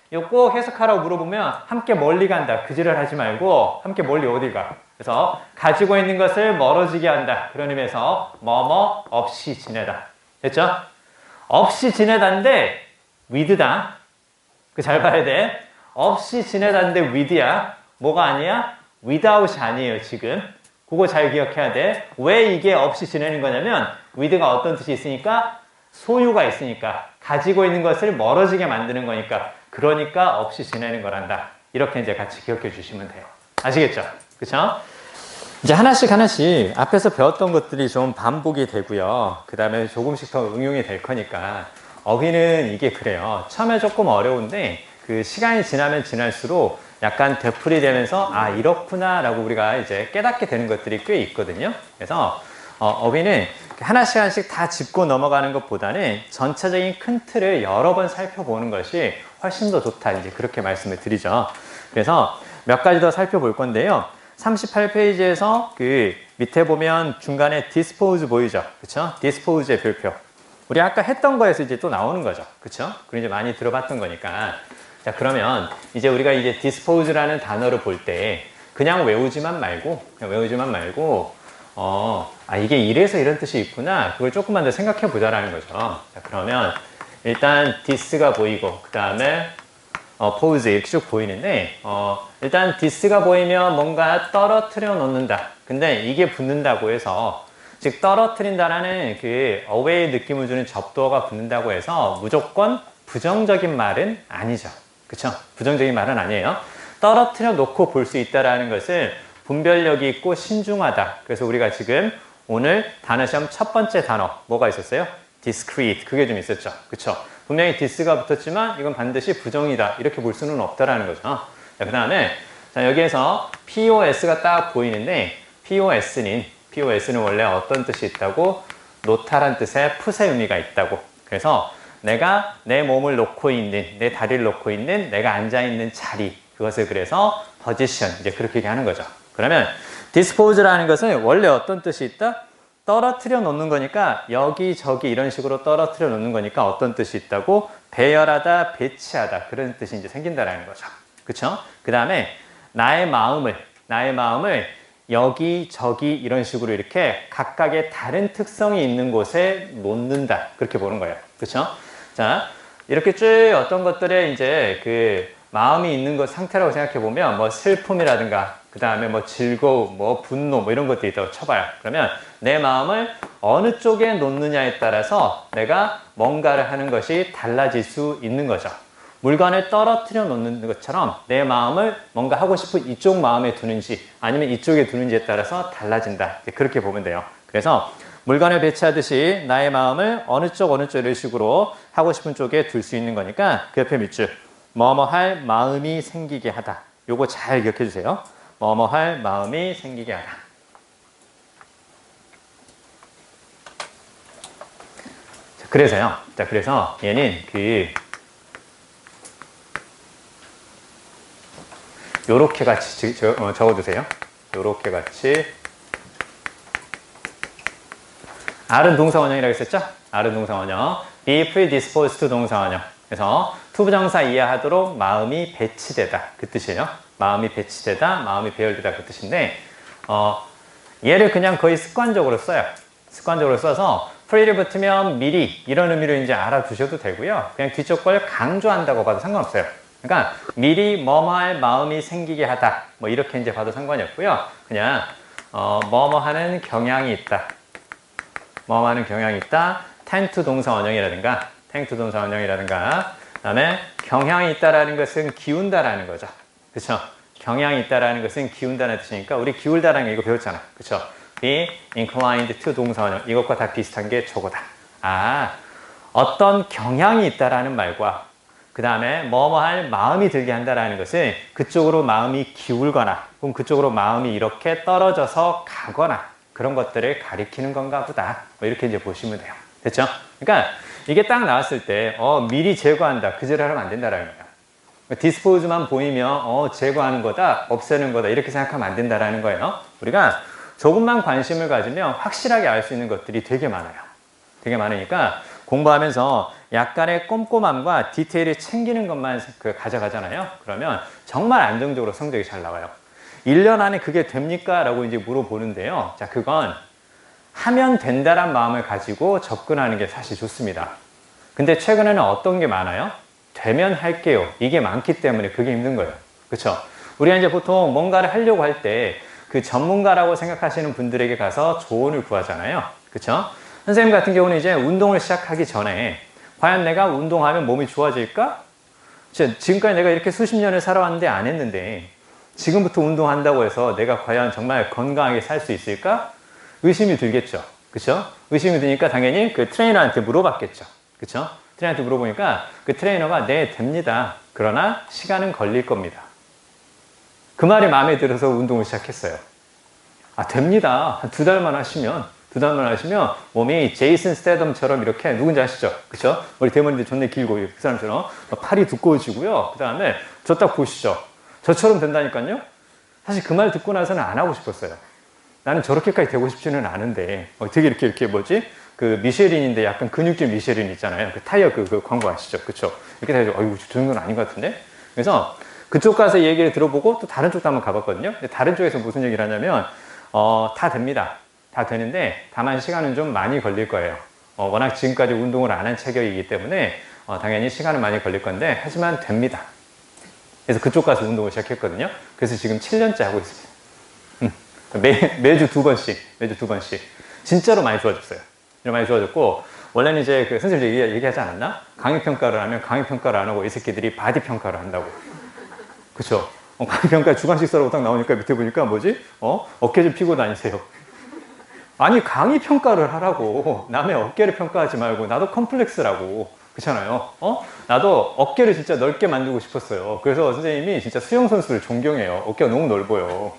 A: 이거 꼭 해석하라고 물어보면 함께 멀리 간다. 그 지를 하지 말고 함께 멀리 어딜 가. 그래서 가지고 있는 것을 멀어지게 한다. 그런 의미에서 뭐뭐 없이 지내다. 됐죠? 없이 지내다인데 with다. 그 잘 봐야 돼. 없이 지내다인데 with야. 뭐가 아니야? without이 아니에요, 지금. 그거 잘 기억해야 돼. 왜 이게 없이 지내는 거냐면 with가 어떤 뜻이 있으니까 소유가 있으니까 가지고 있는 것을 멀어지게 만드는 거니까 그러니까 없이 지내는 거란다. 이렇게 이제 같이 기억해 주시면 돼요. 아시겠죠? 그쵸? 이제 하나씩 앞에서 배웠던 것들이 좀 반복이 되고요. 그 다음에 조금씩 더 응용이 될 거니까 어휘는 이게 그래요. 처음에 조금 어려운데 그 시간이 지나면 지날수록 약간 되풀이 되면서 아 이렇구나 라고 우리가 이제 깨닫게 되는 것들이 꽤 있거든요. 그래서 어휘는 하나씩 다 짚고 넘어가는 것보다는 전체적인 큰 틀을 여러 번 살펴보는 것이 훨씬 더 좋다. 이제 그렇게 말씀을 드리죠. 그래서 몇 가지 더 살펴볼 건데요. 38페이지에서 그 밑에 보면 중간에 dispose 보이죠? 그쵸? dispose의 별표. 우리 아까 했던 거에서 이제 또 나오는 거죠. 그쵸? 그리고 이제 많이 들어봤던 거니까. 자, 그러면 이제 우리가 이제 dispose라는 단어를 볼 때 그냥 외우지만 말고, 이게 이래서 이런 뜻이 있구나. 그걸 조금만 더 생각해 보자라는 거죠. 자, 그러면 일단 this가 보이고, 그 다음에 pose 이렇게 쭉 보이는데, 일단 this가 보이면 뭔가 떨어뜨려 놓는다. 근데 이게 붙는다고 해서, 즉 떨어뜨린다라는 그 away 느낌을 주는 접두어가 붙는다고 해서 무조건 부정적인 말은 아니죠. 그쵸? 부정적인 말은 아니에요. 떨어뜨려 놓고 볼 수 있다라는 것을 분별력이 있고 신중하다. 그래서 우리가 지금 오늘 단어 시험 첫 번째 단어 뭐가 있었어요? discrete. 그게 좀 있었죠. 그쵸? 분명히 this가 붙었지만 이건 반드시 부정이다. 이렇게 볼 수는 없다라는 거죠. 자, 그 다음에 여기에서 POS가 딱 보이는데 POS는 원래 어떤 뜻이 있다고? 놓다란 뜻의 풋의 의미가 있다고. 그래서 내가 내 몸을 놓고 있는, 내 다리를 놓고 있는, 내가 앉아있는 자리, 그것을 그래서 position, 이제 그렇게 얘기하는 거죠. 그러면 dispose라는 것은 원래 어떤 뜻이 있다? 떨어뜨려 놓는 거니까 여기저기 이런 식으로 떨어뜨려 놓는 거니까 어떤 뜻이 있다고? 배열하다, 배치하다, 그런 뜻이 이제 생긴다라는 거죠. 그쵸? 그 다음에 나의 마음을 여기저기 이런 식으로 이렇게 각각의 다른 특성이 있는 곳에 놓는다. 그렇게 보는 거예요. 그쵸? 자, 이렇게 쭉 어떤 것들에 이제 그 마음이 있는 것 상태라고 생각해 보면 뭐 슬픔이라든가 그 다음에 뭐 즐거움, 뭐 분노 뭐 이런 것들이 있다고 쳐봐요. 그러면 내 마음을 어느 쪽에 놓느냐에 따라서 내가 뭔가를 하는 것이 달라질 수 있는 거죠. 물건을 떨어뜨려 놓는 것처럼 내 마음을 뭔가 하고 싶은 이쪽 마음에 두는지 아니면 이쪽에 두는지에 따라서 달라진다. 그렇게 보면 돼요. 그래서 물건을 배치하듯이 나의 마음을 어느 쪽 이런 식으로 하고 싶은 쪽에 둘 수 있는 거니까 그 옆에 밑줄 뭐뭐 할 마음이 생기게 하다. 요거 잘 기억해 주세요. 뭐뭐 할 마음이 생기게 하다. 자, 그래서요. 자, 그래서 얘는 요렇게 같이 적어두세요. 요렇게 같이. R은 동사원형이라고 했었죠? R은 동사원형. be predisposed to 동사원형. 그래서 투부정사 이해하도록 마음이 배치되다. 그 뜻이에요. 마음이 배치되다, 마음이 배열되다 그 뜻인데 얘를 그냥 거의 습관적으로 써요. 습관적으로 써서 pre를 붙으면 미리 이런 의미로 이제 알아두셔도 되고요. 그냥 뒤쪽 걸 강조한다고 봐도 상관없어요. 그러니까 미리 뭐뭐 할 마음이 생기게 하다. 뭐 이렇게 이제 봐도 상관이 없고요. 그냥 뭐뭐 하는 경향이 있다. 뭐뭐 하는 경향이 있다. tend to 동사 원형이라든가 그다음에 경향이 있다라는 것은 기운다라는 거죠. 그렇죠? 경향이 있다라는 것은 기운다는 뜻이니까 우리 기울다라는 게 이거 배웠잖아. 그렇죠? be inclined to 동사 원형 이것과 다 비슷한 게 저거다. 어떤 경향이 있다라는 말과 그 다음에 뭐뭐 할 마음이 들게 한다라는 것은 그쪽으로 마음이 기울거나 혹은 그쪽으로 마음이 이렇게 떨어져서 가거나 그런 것들을 가리키는 건가 보다. 뭐 이렇게 이제 보시면 돼요. 됐죠? 그러니까 이게 딱 나왔을 때 미리 제거한다. 그 짓을 하면 안 된다라는 거야. 디스포즈만 보이면 제거하는 거다, 없애는 거다 이렇게 생각하면 안 된다라는 거예요. 우리가 조금만 관심을 가지면 확실하게 알 수 있는 것들이 되게 많아요. 되게 많으니까 공부하면서 약간의 꼼꼼함과 디테일을 챙기는 것만 가져가잖아요. 그러면 정말 안정적으로 성적이 잘 나와요. 1년 안에 그게 됩니까? 라고 이제 물어보는데요. 자, 그건 하면 된다란 마음을 가지고 접근하는 게 사실 좋습니다. 근데 최근에는 어떤 게 많아요? 되면 할게요. 이게 많기 때문에 그게 힘든 거예요. 그렇죠? 우리가 이제 보통 뭔가를 하려고 할 때 그 전문가라고 생각하시는 분들에게 가서 조언을 구하잖아요. 그렇죠? 선생님 같은 경우는 이제 운동을 시작하기 전에 과연 내가 운동하면 몸이 좋아질까? 지금까지 내가 이렇게 수십 년을 살아왔는데 안 했는데 지금부터 운동한다고 해서 내가 과연 정말 건강하게 살 수 있을까? 의심이 들겠죠. 그렇죠? 의심이 드니까 당연히 그 트레이너한테 물어봤겠죠. 그렇죠? 트레이너한테 물어보니까 그 트레이너가 네, 됩니다. 그러나 시간은 걸릴 겁니다. 그 말이 마음에 들어서 운동을 시작했어요. 됩니다. 한 2달만 하시면 몸이 제이슨 스태덤처럼 이렇게 누군지 아시죠? 그쵸? 머리 대머리도 존나 길고 그 사람처럼 팔이 두꺼워지고요. 그 다음에 저 딱 보시죠. 저처럼 된다니까요. 사실 그 말 듣고 나서는 안 하고 싶었어요. 나는 저렇게까지 되고 싶지는 않은데 되게 이렇게 뭐지? 그 미쉐린인데 약간 근육질 미쉐린 있잖아요. 그 타이어 그 광고 아시죠? 그쵸? 이렇게 해가지고 어이구 저 정도는 아닌 것 같은데? 그래서 그쪽 가서 얘기를 들어보고 또 다른 쪽도 한번 가봤거든요. 근데 다른 쪽에서 무슨 얘기를 하냐면 다 됩니다. 다 되는데 다만 시간은 좀 많이 걸릴 거예요. 워낙 지금까지 운동을 안 한 체격이기 때문에 당연히 시간은 많이 걸릴 건데 하지만 됩니다. 그래서 그쪽 가서 운동을 시작했거든요. 그래서 지금 7년째 하고 있습니다. 매주 두 번씩 진짜로 많이 좋아졌어요. 많이 좋아졌고 원래는 이제 그 선생님 얘기하지 않았나? 강의평가를 하면 강의평가를 안 하고 이 새끼들이 바디평가를 한다고. 그쵸? 강의평가 주관식서라고 딱 나오니까 밑에 보니까 뭐지? 어깨 좀 피고 다니세요. 아니 강의평가를 하라고. 남의 어깨를 평가하지 말고 나도 컴플렉스라고. 그렇잖아요. 나도 어깨를 진짜 넓게 만들고 싶었어요. 그래서 선생님이 진짜 수영선수를 존경해요. 어깨가 너무 넓어요.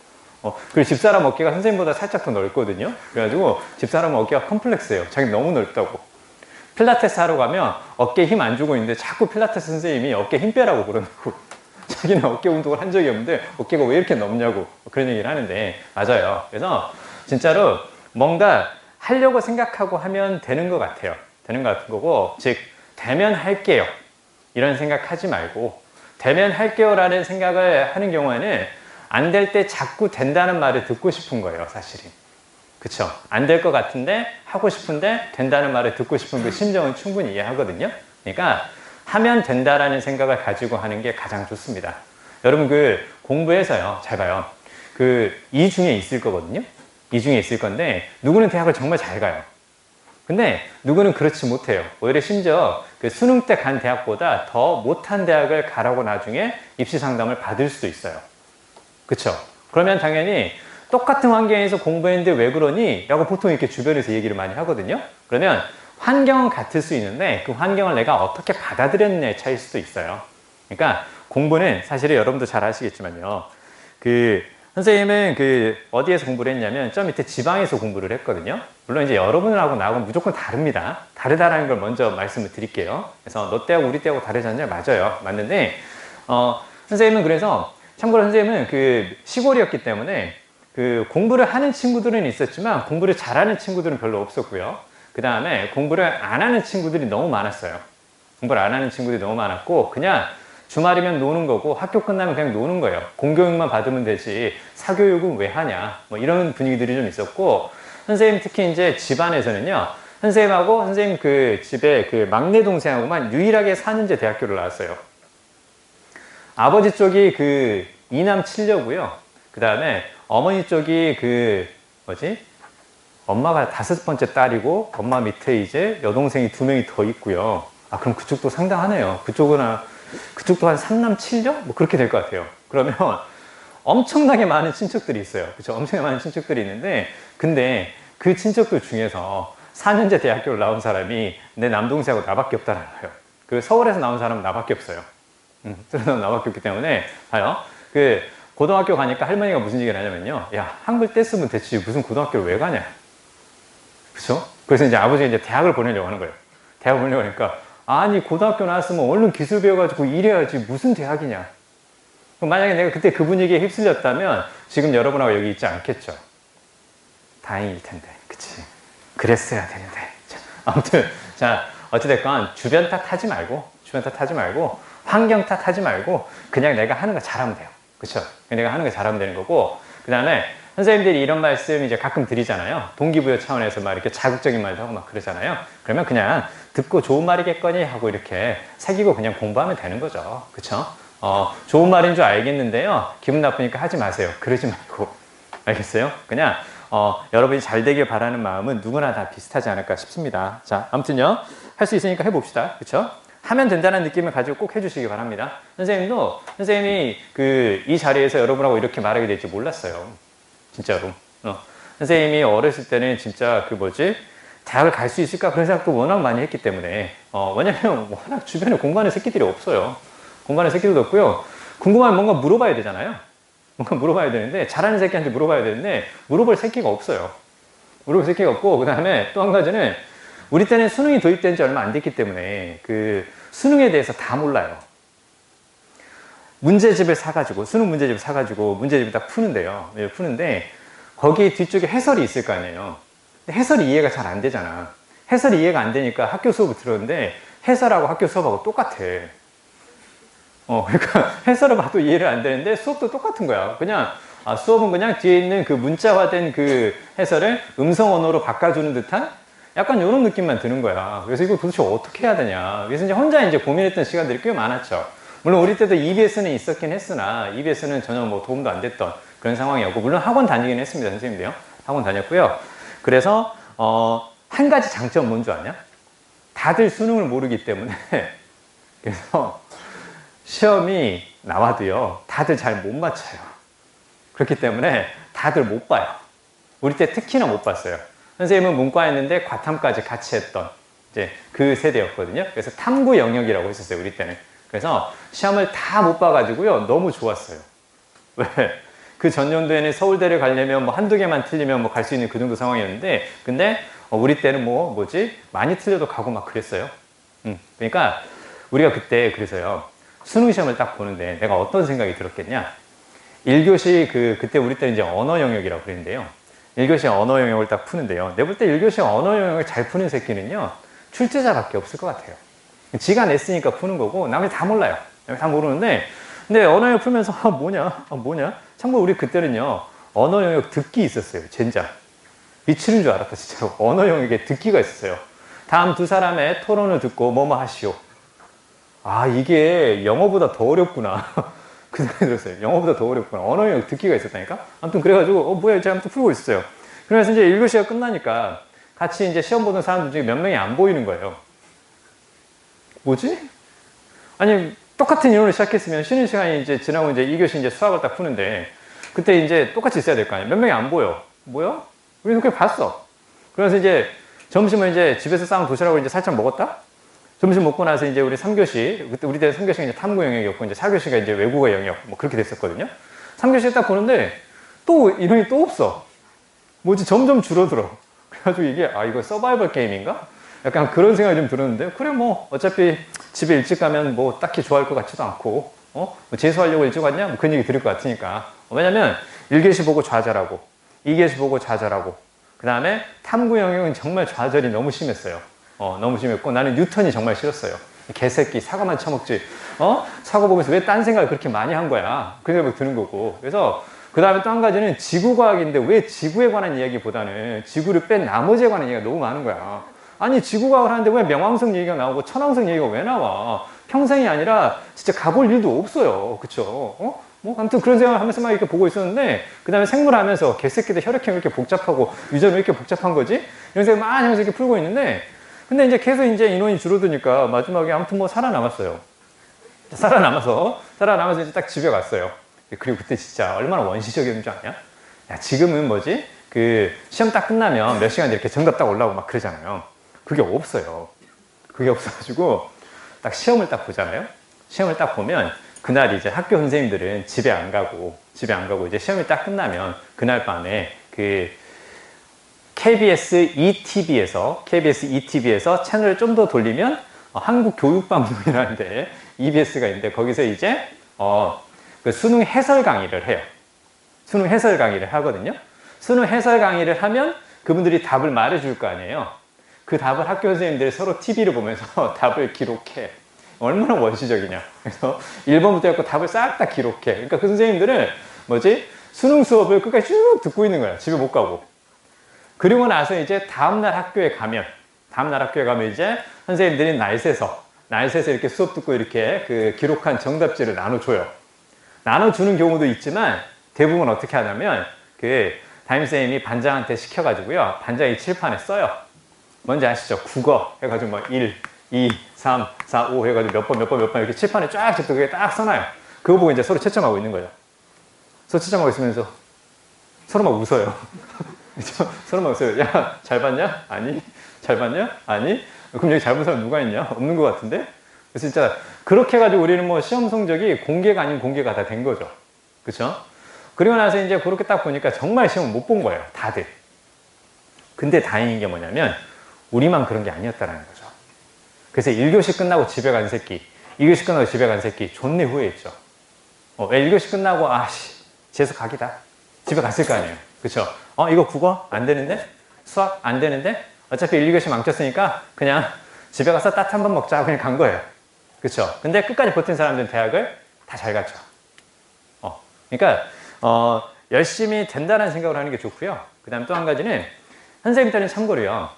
A: 그리고 집사람 어깨가 선생님보다 살짝 더 넓거든요. 그래가지고 집사람은 어깨가 컴플렉스예요. 자기 너무 넓다고. 필라테스 하러 가면 어깨에 힘 안 주고 있는데 자꾸 필라테스 선생님이 어깨에 힘 빼라고 그러고 자기는 어깨 운동을 한 적이 없는데 어깨가 왜 이렇게 넓냐고 그런 얘기를 하는데 맞아요. 그래서 진짜로 뭔가 하려고 생각하고 하면 되는 것 같아요. 되는 것 같은 거고 즉 되면 할게요. 이런 생각하지 말고 되면 할게요 라는 생각을 하는 경우에는 안 될 때 자꾸 된다는 말을 듣고 싶은 거예요. 사실은. 그쵸? 안 될 것 같은데 하고 싶은데 된다는 말을 듣고 싶은 그 심정은 충분히 이해하거든요. 그러니까 하면 된다라는 생각을 가지고 하는 게 가장 좋습니다. 여러분 그 공부해서요. 잘 봐요. 이 중에 있을 거거든요. 이 중에 있을 건데 누구는 대학을 정말 잘 가요. 근데 누구는 그렇지 못해요. 오히려 심지어 그 수능 때 간 대학보다 더 못한 대학을 가라고 나중에 입시 상담을 받을 수도 있어요. 그쵸? 그러면 당연히 똑같은 환경에서 공부했는데 왜 그러니? 라고 보통 이렇게 주변에서 얘기를 많이 하거든요. 그러면 환경은 같을 수 있는데 그 환경을 내가 어떻게 받아들였느냐의 차이일 수도 있어요. 그러니까 공부는 사실은 여러분도 잘 아시겠지만요. 선생님은 어디에서 공부를 했냐면 저 밑에 지방에서 공부를 했거든요. 물론 이제 여러분하고 나하고는 무조건 다릅니다. 다르다라는 걸 먼저 말씀을 드릴게요. 그래서 너 때하고 우리 때하고 다르잖아요. 맞아요. 맞는데 선생님은 그래서 참고로 선생님은 시골이었기 때문에 공부를 하는 친구들은 있었지만 공부를 잘하는 친구들은 별로 없었고요. 그 다음에 공부를 안 하는 친구들이 너무 많았어요. 공부를 안 하는 친구들이 너무 많았고 그냥 주말이면 노는 거고 학교 끝나면 그냥 노는 거예요. 공교육만 받으면 되지 사교육은 왜 하냐 뭐 이런 분위기들이 좀 있었고 선생님 특히 이제 집안에서는요. 선생님하고 선생님 집에 막내 동생하고만 유일하게 4년제 대학교를 나왔어요. 아버지 쪽이 이남 7녀고요. 그 다음에 어머니 쪽이 엄마가 5번째 딸이고 엄마 밑에 이제 여동생이 2명이 더 있고요. 아, 그럼 그쪽도 상당하네요. 그쪽도 한 3남 7녀? 뭐 그렇게 될 것 같아요. 그러면 엄청나게 많은 친척들이 있어요. 그렇죠? 엄청나게 많은 친척들이 있는데, 근데 그 친척들 중에서 4년제 대학교를 나온 사람이 내 남동생하고 나밖에 없다는 거예요. 그 서울에서 나온 사람은 나밖에 없어요. 서울에서 나밖에 없기 때문에, 봐요. 그 고등학교 가니까 할머니가 무슨 얘기를 하냐면요. 야, 한글 뗐으면 됐지. 무슨 고등학교를 왜 가냐. 그렇죠? 그래서 이제 아버지가 이제 대학을 보내려고 하는 거예요. 대학을 보내려고 하니까, 아니, 고등학교 나왔으면 얼른 기술 배워가지고 일해야지. 무슨 대학이냐. 그럼 만약에 내가 그때 그 분위기에 휩쓸렸다면 지금 여러분하고 여기 있지 않겠죠. 다행일 텐데. 그치? 그랬어야 되는데. 자, 아무튼, 자, 어찌됐건 주변 탓하지 말고, 환경 탓하지 말고, 그냥 내가 하는 거 잘하면 돼요. 그쵸? 내가 하는 거 잘하면 되는 거고, 그 다음에 선생님들이 이런 말씀 이제 가끔 드리잖아요. 동기부여 차원에서 막 이렇게 자극적인 말도 하고 막 그러잖아요. 그러면 그냥 듣고 좋은 말이겠거니 하고 이렇게 새기고 그냥 공부하면 되는 거죠. 그쵸? 좋은 말인 줄 알겠는데요. 기분 나쁘니까 하지 마세요. 그러지 말고. 알겠어요? 그냥, 여러분이 잘 되길 바라는 마음은 누구나 다 비슷하지 않을까 싶습니다. 자, 아무튼요. 할 수 있으니까 해봅시다. 그쵸? 하면 된다는 느낌을 가지고 꼭 해주시기 바랍니다. 선생님이 이 자리에서 여러분하고 이렇게 말하게 될지 몰랐어요. 진짜로. 선생님이 어렸을 때는 진짜 대학을 갈 수 있을까? 그런 생각도 워낙 많이 했기 때문에. 왜냐면 워낙 주변에 공부하는 새끼들이 없어요. 공부하는 새끼들도 없고요. 궁금하면 뭔가 물어봐야 되잖아요. 뭔가 물어봐야 되는데, 잘하는 새끼한테 물어봐야 되는데, 물어볼 새끼가 없어요. 물어볼 새끼가 없고, 그 다음에 또 한 가지는, 우리 때는 수능이 도입된 지 얼마 안 됐기 때문에, 수능에 대해서 다 몰라요. 수능 문제집을 사가지고, 문제집을 딱 푸는데요. 푸는데, 거기 뒤쪽에 해설이 있을 거 아니에요. 근데 해설이 이해가 잘 안 되잖아. 해설이 이해가 안 되니까 학교 수업을 들었는데, 해설하고 학교 수업하고 똑같아. 그러니까 해설을 봐도 이해를 안 되는데 수업도 똑같은 거야. 그냥 수업은 그냥 뒤에 있는 그 문자화된 그 해설을 음성 언어로 바꿔주는 듯한 약간 이런 느낌만 드는 거야. 그래서 이거 도대체 어떻게 해야 되냐. 그래서 이제 혼자 이제 고민했던 시간들이 꽤 많았죠. 물론 우리 때도 EBS는 있었긴 했으나 EBS는 전혀 뭐 도움도 안 됐던 그런 상황이었고, 물론 학원 다니긴 했습니다. 선생님도요. 학원 다녔고요. 그래서 한 가지 장점 뭔 줄 아냐? 다들 수능을 모르기 때문에 그래서 시험이 나와도요, 다들 잘 못 맞춰요. 그렇기 때문에 다들 못 봐요. 우리 때 특히나 못 봤어요. 선생님은 문과였는데 과탐까지 같이 했던 이제 그 세대였거든요. 그래서 탐구 영역이라고 했었어요, 우리 때는. 그래서 시험을 다 못 봐가지고요, 너무 좋았어요. 왜? 그 전년도에는 서울대를 가려면 뭐 한두 개만 틀리면 뭐 갈 수 있는 그 정도 상황이었는데, 근데 우리 때는 많이 틀려도 가고 막 그랬어요. 그러니까 우리가 그때 그래서요, 수능 시험을 딱 보는데 내가 어떤 생각이 들었겠냐. 1교시 그때 우리 때는 이제 언어 영역이라고 그랬는데요. 1교시 언어 영역을 딱 푸는데요. 내가 볼 때 1교시 언어 영역을 잘 푸는 새끼는요, 출제자밖에 없을 것 같아요. 지가 냈으니까 푸는 거고, 남이 다 몰라요. 다 모르는데, 근데 언어 영역 풀면서, 뭐냐? 참고로 우리 그때는요, 언어 영역 듣기 있었어요. 젠장. 미치는 줄 알았다, 진짜로. 언어 영역에 듣기가 있었어요. 다음 두 사람의 토론을 듣고 뭐뭐 하시오. 이게 영어보다 더 어렵구나. 그 생각이 들었어요. 영어보다 더 어렵구나. 언어 영역 듣기가 있었다니까? 아무튼 그래가지고, 뭐야, 제가 아무튼 풀고 있었어요. 그러면서 이제 1교시가 끝나니까 같이 이제 시험 보는 사람들 중에 몇 명이 안 보이는 거예요. 뭐지? 아니, 똑같은 인원을 시작했으면 쉬는 시간이 이제 지나고 이제 2교시 이제 수학을 딱 푸는데, 그때 이제 똑같이 있어야 될 거 아니에요. 몇 명이 안 보여. 뭐야? 우리는 그냥 봤어. 그래서 이제 점심을 이제 집에서 싸운 도시락을 이제 살짝 먹었다? 점심 먹고 나서 이제 우리 3교시, 그때 우리 때 3교시가 이제 탐구 영역이었고, 이제 4교시가 이제 외국어 영역, 뭐 그렇게 됐었거든요. 3교시 딱 보는데, 또 인원이 또 없어. 뭐지? 점점 줄어들어. 그래가지고 이게, 이거 서바이벌 게임인가? 약간 그런 생각이 좀 들었는데, 그래, 뭐, 어차피 집에 일찍 가면 뭐 딱히 좋아할 것 같지도 않고, 뭐 재수하려고 일찍 왔냐? 뭐 그런 얘기 들을 것 같으니까. 왜냐면, 1교시 보고 좌절하고, 2교시 보고 좌절하고, 그 다음에 탐구 영역은 정말 좌절이 너무 심했어요. 너무 심했고, 나는 뉴턴이 정말 싫었어요. 개새끼, 사과만 처먹지. 사과 보면서 왜 딴 생각을 그렇게 많이 한 거야? 그런 생각이 드는 거고. 그래서, 그 다음에 또 한 가지는 지구과학인데 왜 지구에 관한 이야기보다는 지구를 뺀 나머지에 관한 이야기가 너무 많은 거야. 아니 지구과학을 하는데 왜 명왕성 얘기가 나오고 천왕성 얘기가 왜 나와? 평생이 아니라 진짜 가볼 일도 없어요. 그쵸? 뭐 아무튼 그런 생각을 하면서 막 이렇게 보고 있었는데 그 다음에 생물 하면서 개새끼들 혈액형 왜 이렇게 복잡하고 유전이 왜 이렇게 복잡한 거지? 이런 생각 많이 하면서 이렇게 풀고 있는데 근데 이제 계속 이제 인원이 줄어드니까 마지막에 아무튼 뭐 살아남았어요. 살아남아서 이제 딱 집에 갔어요. 그리고 그때 진짜 얼마나 원시적인 줄 아냐? 야, 지금은 뭐지? 그 시험 딱 끝나면 몇 시간 이렇게 정답 딱 올라오고 막 그러잖아요. 그게 없어요. 그게 없어가지고 딱 시험을 딱 보잖아요. 시험을 딱 보면 그날 이제 학교 선생님들은 집에 안 가고 이제 시험이 딱 끝나면 그날 밤에 그 KBS ETV에서 채널을 좀 더 돌리면 한국교육방송이라는데 EBS가 있는데 거기서 이제 그 수능 해설 강의를 해요. 수능 해설 강의를 하거든요. 수능 해설 강의를 하면 그분들이 답을 말해줄 거 아니에요. 그 답을 학교 선생님들이 서로 TV를 보면서 답을 기록해. 얼마나 원시적이냐. 그래서 1번부터 해서 답을 싹 다 기록해. 그러니까 그 선생님들은 뭐지? 수능 수업을 끝까지 쭉 듣고 있는 거야. 집에 못 가고. 그리고 나서 이제 다음날 학교에 가면 이제 선생님들이 날 새서 이렇게 수업 듣고 이렇게 그 기록한 정답지를 나눠줘요. 나눠주는 경우도 있지만 대부분 어떻게 하냐면 그 담임선생님이 반장한테 시켜가지고요. 반장이 칠판에 써요. 뭔지 아시죠? 국어 해가지고 뭐 1, 2, 3, 4, 5 해가지고 몇 번 이렇게 칠판에 쫙 적고 그게 딱 써놔요. 그거 보고 이제 서로 채점하고 있는 거죠. 서로 채점하고 있으면서 서로 막 웃어요. 서로 막 웃어요. 야, 잘 봤냐? 아니. 잘 봤냐? 아니. 그럼 여기 잘 본 사람 누가 있냐? 없는 것 같은데? 그래서 진짜 그렇게 해가지고 우리는 뭐 시험 성적이 공개가 아닌 공개가 다 된 거죠. 그쵸? 그리고 나서 이제 그렇게 딱 보니까 정말 시험 못 본 거예요. 다들. 근데 다행인 게 뭐냐면 우리만 그런 게 아니었다는 거죠. 그래서 1교시 끝나고 집에 간 새끼, 2교시 끝나고 집에 간 새끼 존내 후회했죠. 1교시 끝나고 재수 각이다. 집에 갔을 거 아니에요. 그쵸? 이거 국어 안 되는데? 수학 안 되는데? 어차피 1, 2교시 망쳤으니까 그냥 집에 가서 딱 한 번 먹자 그냥 간 거예요. 그쵸? 근데 끝까지 버틴 사람들은 대학을 다 잘 갔죠. 그러니까 열심히 된다는 생각을 하는 게 좋고요. 그 다음 또 한 가지는 선생님들은 참고로요.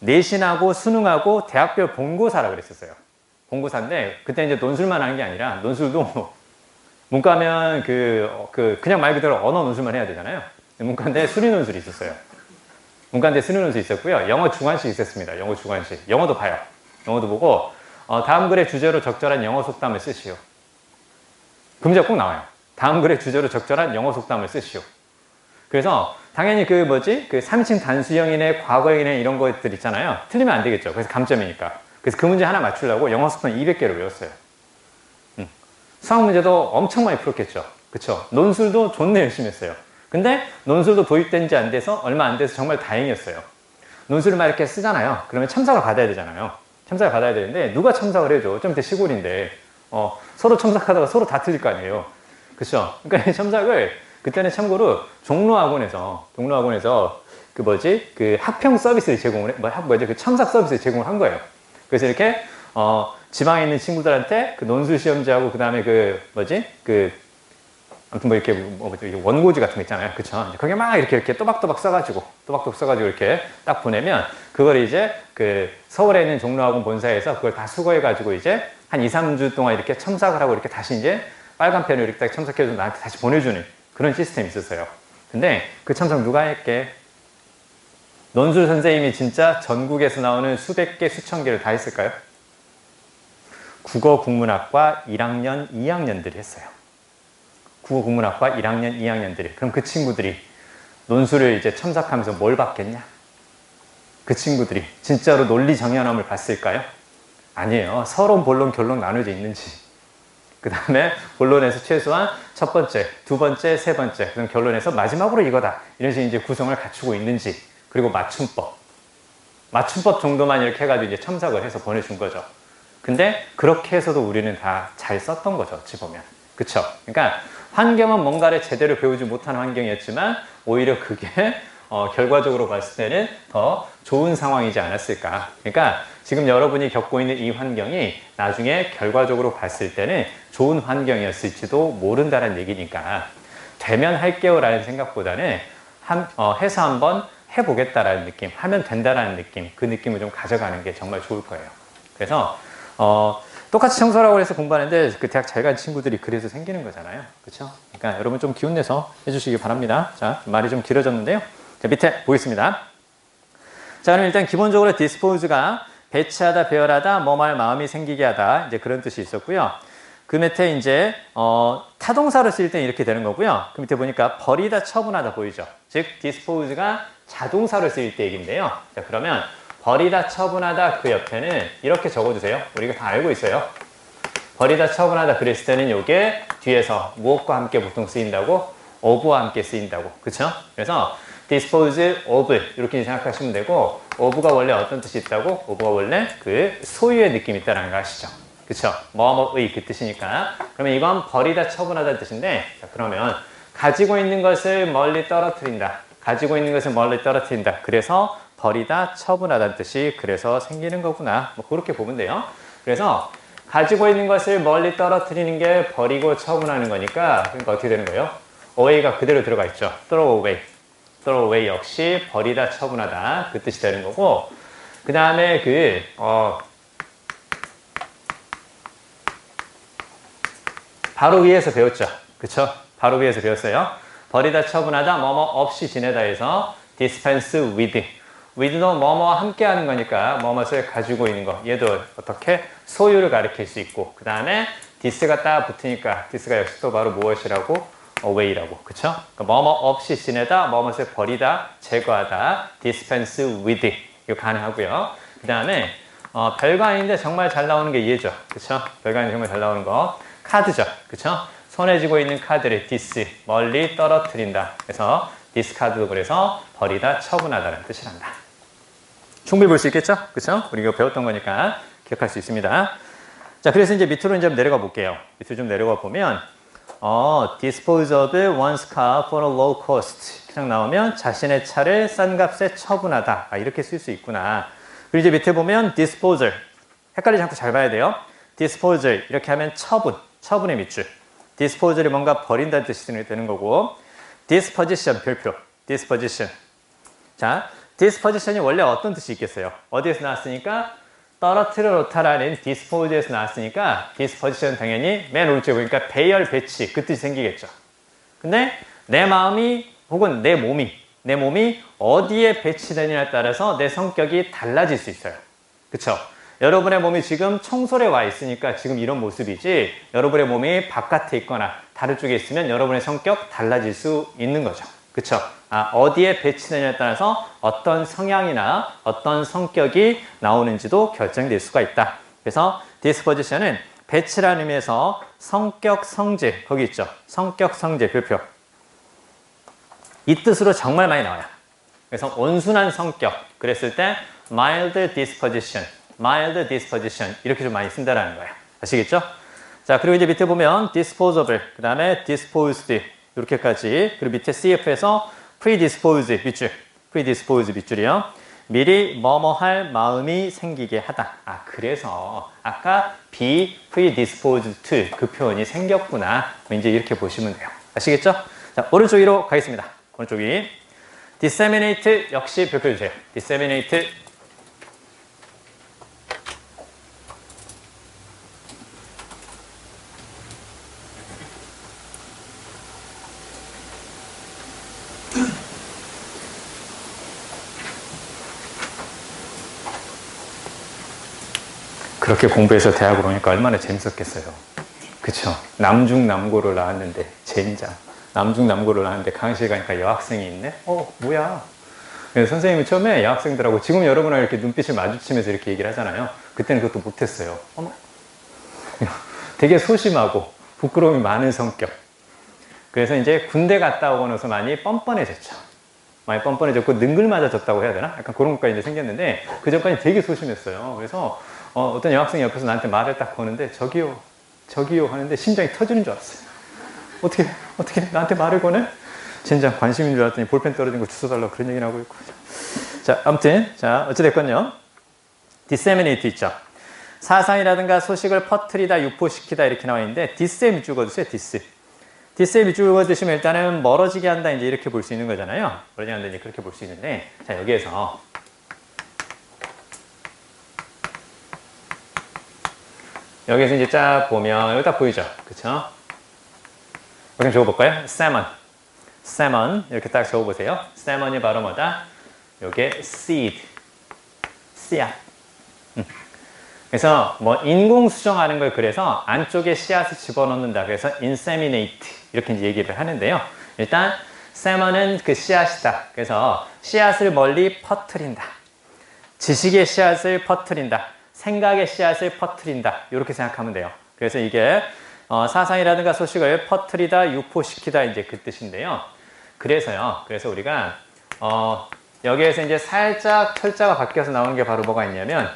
A: 내신하고 수능하고 대학별 본고사라고 그랬었어요. 본고사인데 그때 이제 논술만 하는 게 아니라 논술도 문과면 그냥 말 그대로 언어 논술만 해야 되잖아요. 문과인데 수리 논술이 있었어요. 문과인데 수리 논술이 있었고요. 영어 중간식 있었습니다. 영어 중간식. 영어도 봐요. 영어도 보고 다음 글의 주제로 적절한 영어 속담을 쓰시오. 그 문제가 꼭 나와요. 다음 글의 주제로 적절한 영어 속담을 쓰시오. 그래서 당연히 그 3인칭 단수형이네, 과거형이네 이런 것들 있잖아요. 틀리면 안 되겠죠. 그래서 감점이니까. 그래서 그 문제 하나 맞추려고 영어 속담 200개를 외웠어요. 수학 문제도 엄청 많이 풀었겠죠. 그쵸? 논술도 존나 열심히 했어요. 근데 논술도 도입된 지 안 돼서 얼마 안 돼서 정말 다행이었어요. 논술을 막 이렇게 쓰잖아요. 그러면 첨삭을 받아야 되잖아요. 첨삭을 받아야 되는데 누가 첨삭을 해줘? 좀 더 시골인데 서로 첨삭하다가 서로 다 틀릴 거 아니에요. 그쵸? 그러니까 첨삭을 그때는 참고로 종로학원에서 그 학평 서비스를 제공을 그 첨삭 서비스를 제공을 한 거예요. 그래서 이렇게 지방에 있는 친구들한테 그 논술 시험지하고 그 다음에 아무튼 뭐 이렇게 원고지 같은 거 있잖아요. 그쵸? 거기에 막 이렇게 또박또박 써가지고 이렇게 딱 보내면 그걸 이제 그 서울에 있는 종로학원 본사에서 그걸 다 수거해가지고 이제 한 2, 3주 동안 이렇게 첨삭을 하고 이렇게 다시 이제 빨간 펜으로 이렇게 딱 첨삭해서 나한테 다시 보내주는 그런 시스템이 있었어요. 근데 그 첨삭 누가 했게? 논술 선생님이 진짜 전국에서 나오는 수백 개, 수천 개를 다 했을까요? 국어 국문학과 1학년, 2학년들이 했어요. 국어 국문학과 1학년, 2학년들이. 그럼 그 친구들이 논술을 이제 첨삭하면서 뭘 봤겠냐? 그 친구들이 진짜로 논리 정연함을 봤을까요? 아니에요. 서론, 본론, 결론 나눠져 있는지. 그 다음에 본론에서 최소한 첫 번째, 두 번째, 세 번째, 그럼 결론에서 마지막으로 이거다. 이런 식의 이제 구성을 갖추고 있는지. 그리고 맞춤법 정도만 이렇게 해가지고 이제 첨삭을 해서 보내준 거죠. 근데 그렇게 해서도 우리는 다 잘 썼던 거죠. 어찌 보면. 그쵸? 그러니까 환경은 뭔가를 제대로 배우지 못한 환경이었지만 오히려 그게 결과적으로 봤을 때는 더 좋은 상황이지 않았을까. 그러니까 지금 여러분이 겪고 있는 이 환경이 나중에 결과적으로 봤을 때는 좋은 환경이었을지도 모른다는 얘기니까 되면 할게요 라는 생각보다는 해서 한번 해보겠다라는 느낌, 하면 된다라는 느낌, 그 느낌을 좀 가져가는 게 정말 좋을 거예요. 그래서 똑같이 청소라고 해서 공부하는데 그 대학 잘 간 친구들이 그래서 생기는 거잖아요. 그렇죠? 그러니까 여러분 좀 기운 내서 해주시기 바랍니다. 자, 말이 좀 길어졌는데요. 자, 밑에 보겠습니다. 자, 그럼 일단 기본적으로 dispose가 배치하다, 배열하다, 뭐할 마음이 생기게 하다, 이제 그런 뜻이 있었고요. 그 밑에 이제 타동사로 쓸 때는 이렇게 되는 거고요. 그 밑에 보니까 버리다, 처분하다 보이죠? 즉 dispose가 자동사로 쓰일 때 얘기인데요. 자, 그러면 버리다, 처분하다 그 옆에는 이렇게 적어주세요. 우리가 다 알고 있어요. 버리다, 처분하다 그랬을 때는 이게 뒤에서 무엇과 함께 보통 쓰인다고? of와 함께 쓰인다고. 그쵸? 그래서 dispose of 이렇게 생각하시면 되고, of가 원래 어떤 뜻이 있다고? of가 원래 그 소유의 느낌이 있다는 거 아시죠? 그쵸? 뭐뭐의 그 뜻이니까. 그러면 이건 버리다, 처분하다 뜻인데, 자, 그러면 가지고 있는 것을 멀리 떨어뜨린다. 가지고 있는 것을 멀리 떨어뜨린다. 그래서 버리다, 처분하다는 뜻이 그래서 생기는 거구나. 뭐 그렇게 보면 돼요. 그래서 가지고 있는 것을 멀리 떨어뜨리는 게 버리고 처분하는 거니까, 그러니까 어떻게 되는 거예요? away가 그대로 들어가 있죠. throw away. throw away 역시 버리다, 처분하다 그 뜻이 되는 거고, 그 다음에 바로 위에서 배웠죠. 그쵸? 바로 위에서 배웠어요. 버리다, 처분하다, 뭐뭐 없이 지내다 해서 dispense with. with도 뭐뭐와 함께 하는 거니까 뭐뭐를 가지고 있는 거. 얘도 어떻게? 소유를 가리킬 수 있고, 그 다음에 this가 딱 붙으니까 this가 역시 또 바로 무엇이라고? away라고. 그쵸? 그러니까 뭐뭐 없이 지내다, 뭐뭐를 버리다, 제거하다, dispense with. 이거 가능하고요. 그 다음에 별거 아닌데 정말 잘 나오는 게 얘죠. 그쵸? 별거 아닌데 정말 잘 나오는 거. 카드죠. 그쵸? 손에 쥐고 있는 카드를 dis, 멀리 떨어뜨린다. 그래서 discard도 그래서 버리다, 처분하다는 뜻을 한다. 충분히 볼 수 있겠죠? 그쵸? 우리 이거 배웠던 거니까 기억할 수 있습니다. 자, 그래서 이제 밑으로 이제 내려가 볼게요. 밑으로 좀 내려가 보면, dispose of one's car for a low cost. 그냥 나오면 자신의 차를 싼 값에 처분하다. 아, 이렇게 쓸 수 있구나. 그리고 이제 밑에 보면 disposal. 헷갈리지 않고 잘 봐야 돼요. disposal. 이렇게 하면 처분. 처분의 밑줄. disposal이 뭔가 버린다는 뜻이 되는 거고, disposition 별표. disposition. 자, disposition이 원래 어떤 뜻이 있겠어요? 어디에서 나왔으니까? 떨어뜨려 놓다라는 dispose에서 나왔으니까 disposition 당연히 맨 오른쪽에 보니까 배열, 배치 그 뜻이 생기겠죠. 근데 내 마음이 혹은 내 몸이 어디에 배치되느냐에 따라서 내 성격이 달라질 수 있어요. 그쵸? 여러분의 몸이 지금 청솔에 와 있으니까 지금 이런 모습이지, 여러분의 몸이 바깥에 있거나 다른 쪽에 있으면 여러분의 성격 달라질 수 있는 거죠. 그쵸? 어디에 배치되느냐에 따라서 어떤 성향이나 어떤 성격이 나오는지도 결정될 수가 있다. 그래서 disposition은 배치라는 의미에서 성격, 성질, 거기 있죠. 성격, 성질, 별표. 이 뜻으로 정말 많이 나와요. 그래서 온순한 성격, 그랬을 때 mild disposition, mild disposition 이렇게 좀 많이 쓴다라는 거예요. 아시겠죠? 자, 그리고 이제 밑에 보면 disposable, 그 다음에 disposed 이렇게까지, 그리고 밑에 CF에서 predisposed 밑줄, predisposed 밑줄이요. 미리 뭐뭐 할 마음이 생기게 하다. 아, 그래서 아까 be predisposed to 그 표현이 생겼구나. 이제 이렇게 보시면 돼요. 아시겠죠? 자, 오른쪽 위로 가겠습니다. 오른쪽 위. disseminate 역시 별표 주세요. disseminate. 그렇게 공부해서 대학으로 오니까 얼마나 재밌었겠어요. 그쵸? 남중남고를 나왔는데, 젠장. 남중남고를 나왔는데 강의실 가니까 여학생이 있네? 뭐야? 그래서 선생님이 처음에 여학생들하고 지금 여러분하고 이렇게 눈빛을 마주치면서 이렇게 얘기를 하잖아요. 그때는 그것도 못했어요. 어머. 되게 소심하고 부끄러움이 많은 성격. 그래서 이제 군대 갔다 오고 나서 많이 뻔뻔해졌죠. 많이 뻔뻔해졌고 능글맞아졌다고 해야 되나? 약간 그런 것까지 이제 생겼는데 그 전까지 되게 소심했어요. 그래서 어떤 여학생이 옆에서 나한테 말을 딱 거는데 저기요 하는데 심장이 터지는 줄 알았어요. 어떻게 나한테 말을 거네? 젠장 관심인 줄 알았더니 볼펜 떨어진 거 주워달라고 그런 얘기를 하고 있고. 자, 아무튼 자 어찌됐건요. disseminate 있죠. 사상이라든가 소식을 퍼뜨리다, 유포시키다 이렇게 나와 있는데 dis에 밑줄 그어주세요. 디스의 밑줄 그어두시면 일단은 멀어지게 한다 이제 이렇게 볼 수 있는 거잖아요. 멀어지게 한다 이제 그렇게 볼 수 있는데, 자 여기에서 이제 쫙 보면 여기 딱 보이죠, 그렇죠? 여기 적어볼까요? salmon, salmon 이렇게 딱 적어보세요. salmon이 바로 뭐다? 요게 seed, 씨앗. 그래서 뭐 인공 수정하는 걸 그래서 안쪽에 씨앗을 집어넣는다. 그래서 inseminate 이렇게 이제 얘기를 하는데요. 일단 salmon은 그 씨앗이다. 그래서 씨앗을 멀리 퍼뜨린다. 지식의 씨앗을 퍼뜨린다. 생각의 씨앗을 퍼뜨린다. 이렇게 생각하면 돼요. 그래서 이게 사상이라든가 소식을 퍼뜨리다, 유포시키다 이제 그 뜻인데요. 그래서요. 그래서 우리가 여기에서 이제 살짝 철자가 바뀌어서 나오는 게 바로 뭐가 있냐면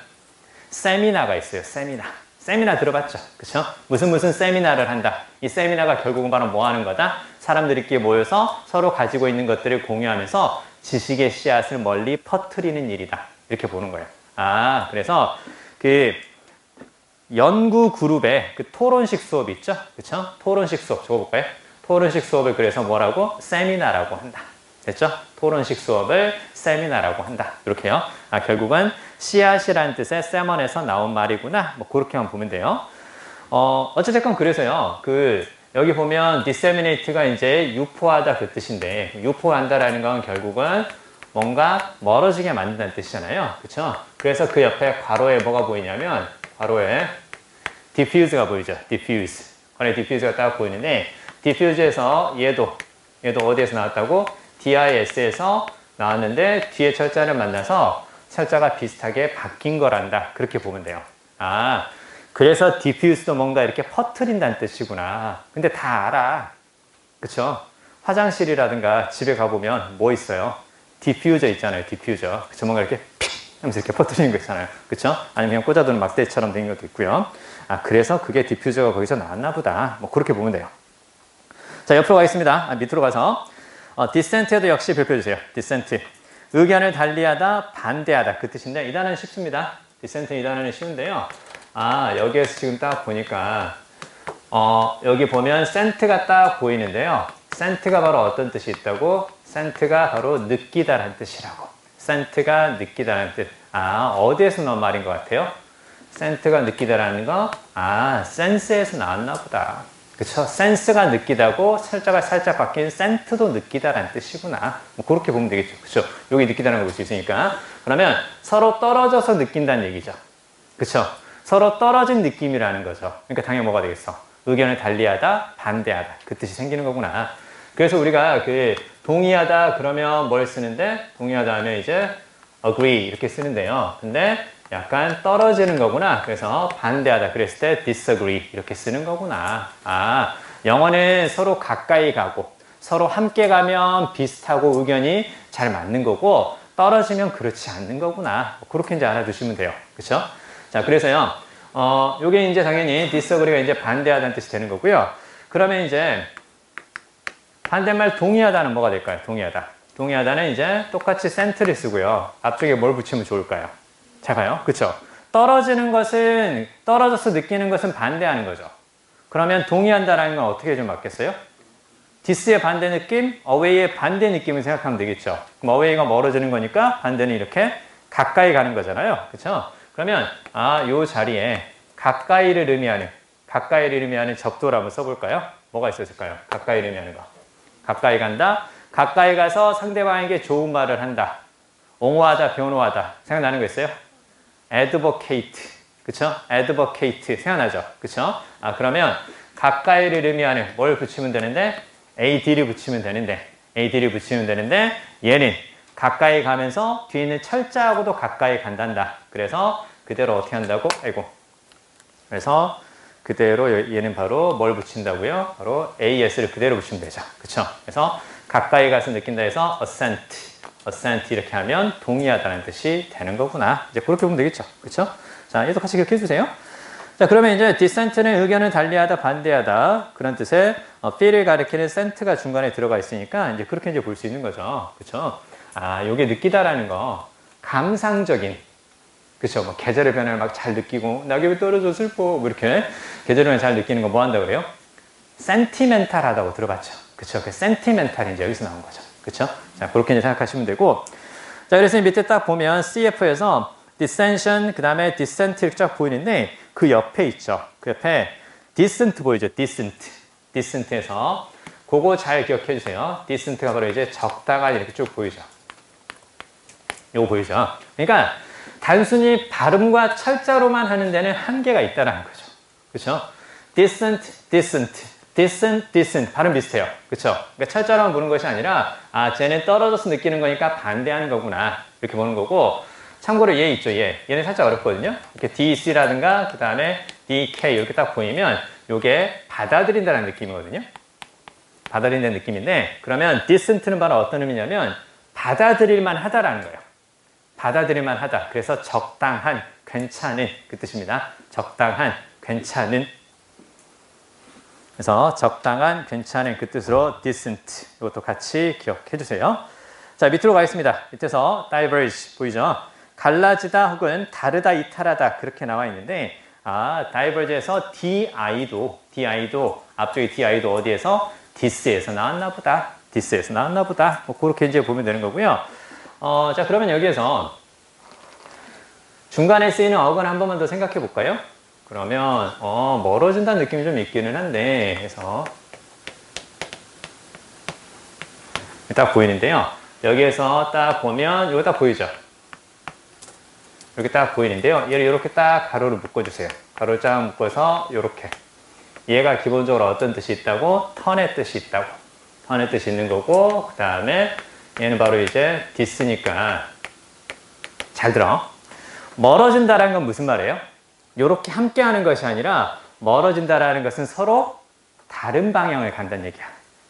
A: 세미나가 있어요. 세미나. 세미나 들어봤죠? 그쵸? 무슨 세미나를 한다. 이 세미나가 결국은 바로 뭐 하는 거다? 사람들끼리 모여서 서로 가지고 있는 것들을 공유하면서 지식의 씨앗을 멀리 퍼뜨리는 일이다. 이렇게 보는 거예요. 아, 그래서 그 연구 그룹의 그 토론식 수업 있죠? 그쵸? 토론식 수업 적어볼까요? 토론식 수업을 그래서 뭐라고? 세미나라고 한다. 됐죠? 토론식 수업을 세미나라고 한다. 이렇게요. 아, 결국은 씨앗이라는 뜻의 세먼에서 나온 말이구나. 뭐 그렇게만 보면 돼요. 어찌됐건 그래서요. 여기 보면 disseminate가 이제 유포하다 그 뜻인데, 유포한다라는 건 결국은 뭔가 멀어지게 만든다는 뜻이잖아요. 그쵸? 그래서 그 옆에 괄호에 뭐가 보이냐면, 괄호에 diffuse가 보이죠. diffuse. 괄호에 diffuse가 딱 보이는데, diffuse에서 얘도 어디에서 나왔다고? DIS에서 나왔는데, 뒤에 철자를 만나서 철자가 비슷하게 바뀐 거란다. 그렇게 보면 돼요. 아, 그래서 diffuse도 뭔가 이렇게 퍼뜨린다는 뜻이구나. 근데 다 알아. 그쵸? 화장실이라든가 집에 가보면 뭐 있어요? 디퓨저 있잖아요. 디퓨저. 그쵸? 뭔가 이렇게 픽 하면서 이렇게 퍼뜨리는 거 있잖아요. 그쵸? 아니면 그냥 꽂아두는 막대처럼 된 것도 있고요. 아, 그래서 그게 디퓨저가 거기서 나왔나 보다. 뭐 그렇게 보면 돼요. 자, 옆으로 가겠습니다. 밑으로 가서 dissent에도 역시 별표주세요. dissent. 의견을 달리하다, 반대하다 그 뜻인데 이 단어는 쉽습니다. dissent 이 단어는 쉬운데요. 아, 여기에서 지금 딱 보니까 여기 보면 sent가 딱 보이는데요. sent가 바로 어떤 뜻이 있다고? sent가 바로 느끼다라는 뜻이라고. sent가 느끼다라는 뜻. 아, 어디에서 나온 말인 것 같아요? sent가 느끼다라는 거? 아, sense에서 나왔나 보다. 그쵸? 센스가 느끼다고 철자가 살짝 바뀐 센트도 느끼다라는 뜻이구나. 뭐 그렇게 보면 되겠죠. 그쵸? 여기 느끼다는 걸 볼 수 있으니까. 그러면 서로 떨어져서 느낀다는 얘기죠. 그쵸? 서로 떨어진 느낌이라는 거죠. 그러니까 당연히 뭐가 되겠어? 의견을 달리하다, 반대하다. 그 뜻이 생기는 거구나. 그래서 우리가 동의하다 그러면 뭘 쓰는데? 동의하다 하면 이제 agree 이렇게 쓰는데요. 근데 약간 떨어지는 거구나. 그래서 반대하다 그랬을 때 disagree 이렇게 쓰는 거구나. 아, 영어는 서로 가까이 가고 서로 함께 가면 비슷하고 의견이 잘 맞는 거고 떨어지면 그렇지 않는 거구나. 그렇게 이제 알아두시면 돼요. 그렇죠? 자, 그래서요. 요게 이제 당연히 disagree가 이제 반대하다는 뜻이 되는 거고요. 그러면 이제 반대말 동의하다는 뭐가 될까요? 동의하다. 동의하다는 이제 똑같이 센트를 쓰고요. 앞쪽에 뭘 붙이면 좋을까요? 잘 봐요. 그쵸? 떨어져서 느끼는 것은 반대하는 거죠. 그러면 동의한다라는 건 어떻게 좀 맞겠어요? 디스의 반대 느낌, away의 반대 느낌을 생각하면 되겠죠. 그럼 away가 멀어지는 거니까 반대는 이렇게 가까이 가는 거잖아요. 그쵸? 그러면, 요 자리에 가까이를 의미하는 접두를 한번 써볼까요? 뭐가 있었을까요? 가까이를 의미하는 거. 가까이 간다. 가까이 가서 상대방에게 좋은 말을 한다. 옹호하다, 변호하다. 생각나는 거 있어요? advocate. 그쵸? advocate. 생각나죠? 그쵸? 아, 그러면 가까이를 의미하는 뭘 붙이면 되는데? ad를 붙이면 되는데, 얘는 가까이 가면서 뒤에 있는 철자하고도 가까이 간단다. 그래서 그대로 어떻게 한다고? 그래서 그대로 얘는 바로 뭘 붙인다고요? 바로 AS를 그대로 붙이면 되죠. 그쵸? 그래서 가까이 가서 느낀다 해서 assent 이렇게 하면 동의하다는 뜻이 되는 거구나. 이제 그렇게 보면 되겠죠. 그쵸? 자, 얘도 같이 기억해 주세요. 자, 그러면 이제 dissent는 의견을 달리하다, 반대하다 그런 뜻의 feel을 가리키는 sent가 중간에 들어가 있으니까 이제 그렇게 이제 볼 수 있는 거죠. 그쵸? 아, 요게 느끼다라는 거 감상적인 그쵸? 뭐 계절의 변화를 막 잘 느끼고 낙엽이 떨어져 슬퍼 뭐 이렇게 계절의 변화 잘 느끼는 거 뭐 한다 그래요? sentimental하다고 들어봤죠. 그쵸? 그 sentimental이 이제 여기서 나온 거죠. 그쵸? 자, 그렇게 이제 생각하시면 되고. 자, 그래서 밑에 딱 보면 CF에서 dissension, 그 다음에 dissent 이렇게 쫙 보이는데 그 옆에 있죠. 그 옆에 decent 보이죠? decent. decent에서 그거 잘 기억해 주세요. decent가 바로 이제 적당한 이렇게 쭉 보이죠. 요거 보이죠? 그러니까 단순히 발음과 철자로만 하는 데는 한계가 있다는 거죠. 그렇죠? decent, decent, decent, decent 발음 비슷해요. 그렇죠? 그러니까 철자로만 보는 것이 아니라 아, 쟤는 떨어져서 느끼는 거니까 반대하는 거구나. 이렇게 보는 거고 참고로 얘 있죠, 얘. 얘는 살짝 어렵거든요. 이렇게 DC라든가 그 다음에 DK 이렇게 딱 보이면 요게 받아들인다는 느낌이거든요. 받아들인다는 느낌인데 그러면 decent는 바로 어떤 의미냐면 받아들일만 하다라는 거예요. 받아들일만 하다. 그래서 적당한, 괜찮은 그 뜻입니다. 적당한, 괜찮은. 그래서 적당한, 괜찮은 그 뜻으로 decent. 이것도 같이 기억해 주세요. 자, 밑으로 가겠습니다. 밑에서 diverge 보이죠? 갈라지다 혹은 다르다, 이탈하다 그렇게 나와 있는데 아, diverge에서 DI도 앞쪽에 DI도 어디에서? this에서 나왔나 보다. this에서 나왔나 보다. 뭐 그렇게 이제 보면 되는 거고요. 자, 그러면 여기에서 중간에 쓰이는 어근 한 번만 더 생각해 볼까요? 그러면, 멀어진다는 느낌이 좀 있기는 한데, 해서. 딱 보이는데요. 여기에서 딱 보면, 이거 딱 보이죠? 이렇게 딱 보이는데요. 얘를 이렇게 딱 가로를 묶어주세요. 가로를 쫙 묶어서, 이렇게. 얘가 기본적으로 어떤 뜻이 있다고? 턴의 뜻이 있다고. 턴의 뜻이 있는 거고, 그 다음에 얘는 바로 이제 디스니까 잘 들어. 멀어진다라는 건 무슨 말이에요? 이렇게 함께 하는 것이 아니라 멀어진다라는 것은 서로 다른 방향을 간다는 얘기야.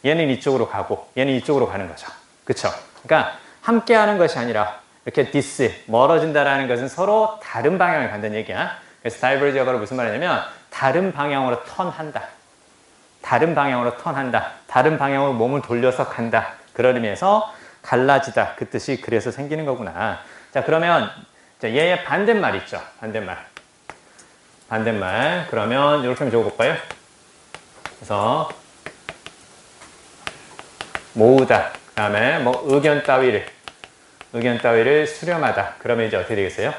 A: 얘는 이쪽으로 가고 얘는 이쪽으로 가는 거죠. 그쵸? 그러니까 함께 하는 것이 아니라 이렇게 디스, 멀어진다라는 것은 서로 다른 방향을 간다는 얘기야. 그래서 diverge가 바로 무슨 말이냐면 다른 방향으로 턴한다. 다른 방향으로 턴한다. 다른 방향으로 몸을 돌려서 간다. 그런 의미에서 갈라지다. 그 뜻이 그래서 생기는 거구나. 자, 그러면 얘의 반대말 있죠. 반대말. 그러면 이렇게 한번 적어볼까요? 그래서 모으다. 그 다음에 뭐 의견 따위를 수렴하다. 그러면 이제 어떻게 되겠어요?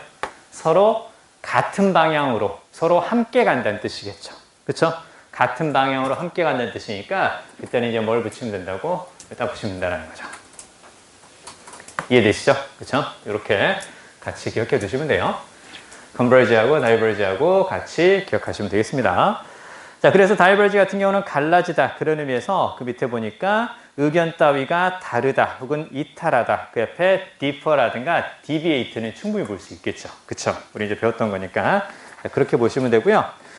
A: 서로 같은 방향으로 서로 함께 간다는 뜻이겠죠. 그렇죠? 같은 방향으로 함께 간다는 뜻이니까 그때는 이제 뭘 붙이면 된다고? 일단 붙이면 된다는 거죠. 이해되시죠? 그렇죠? 이렇게 같이 기억해 두시면 돼요. converge하고 diverge하고 같이 기억하시면 되겠습니다. 자, 그래서 diverge 같은 경우는 갈라지다 그런 의미에서 그 밑에 보니까 의견 따위가 다르다 혹은 이탈하다 그 옆에 differ라든가 deviate는 충분히 볼 수 있겠죠. 그쵸? 우리 이제 배웠던 거니까 그렇게 보시면 되고요.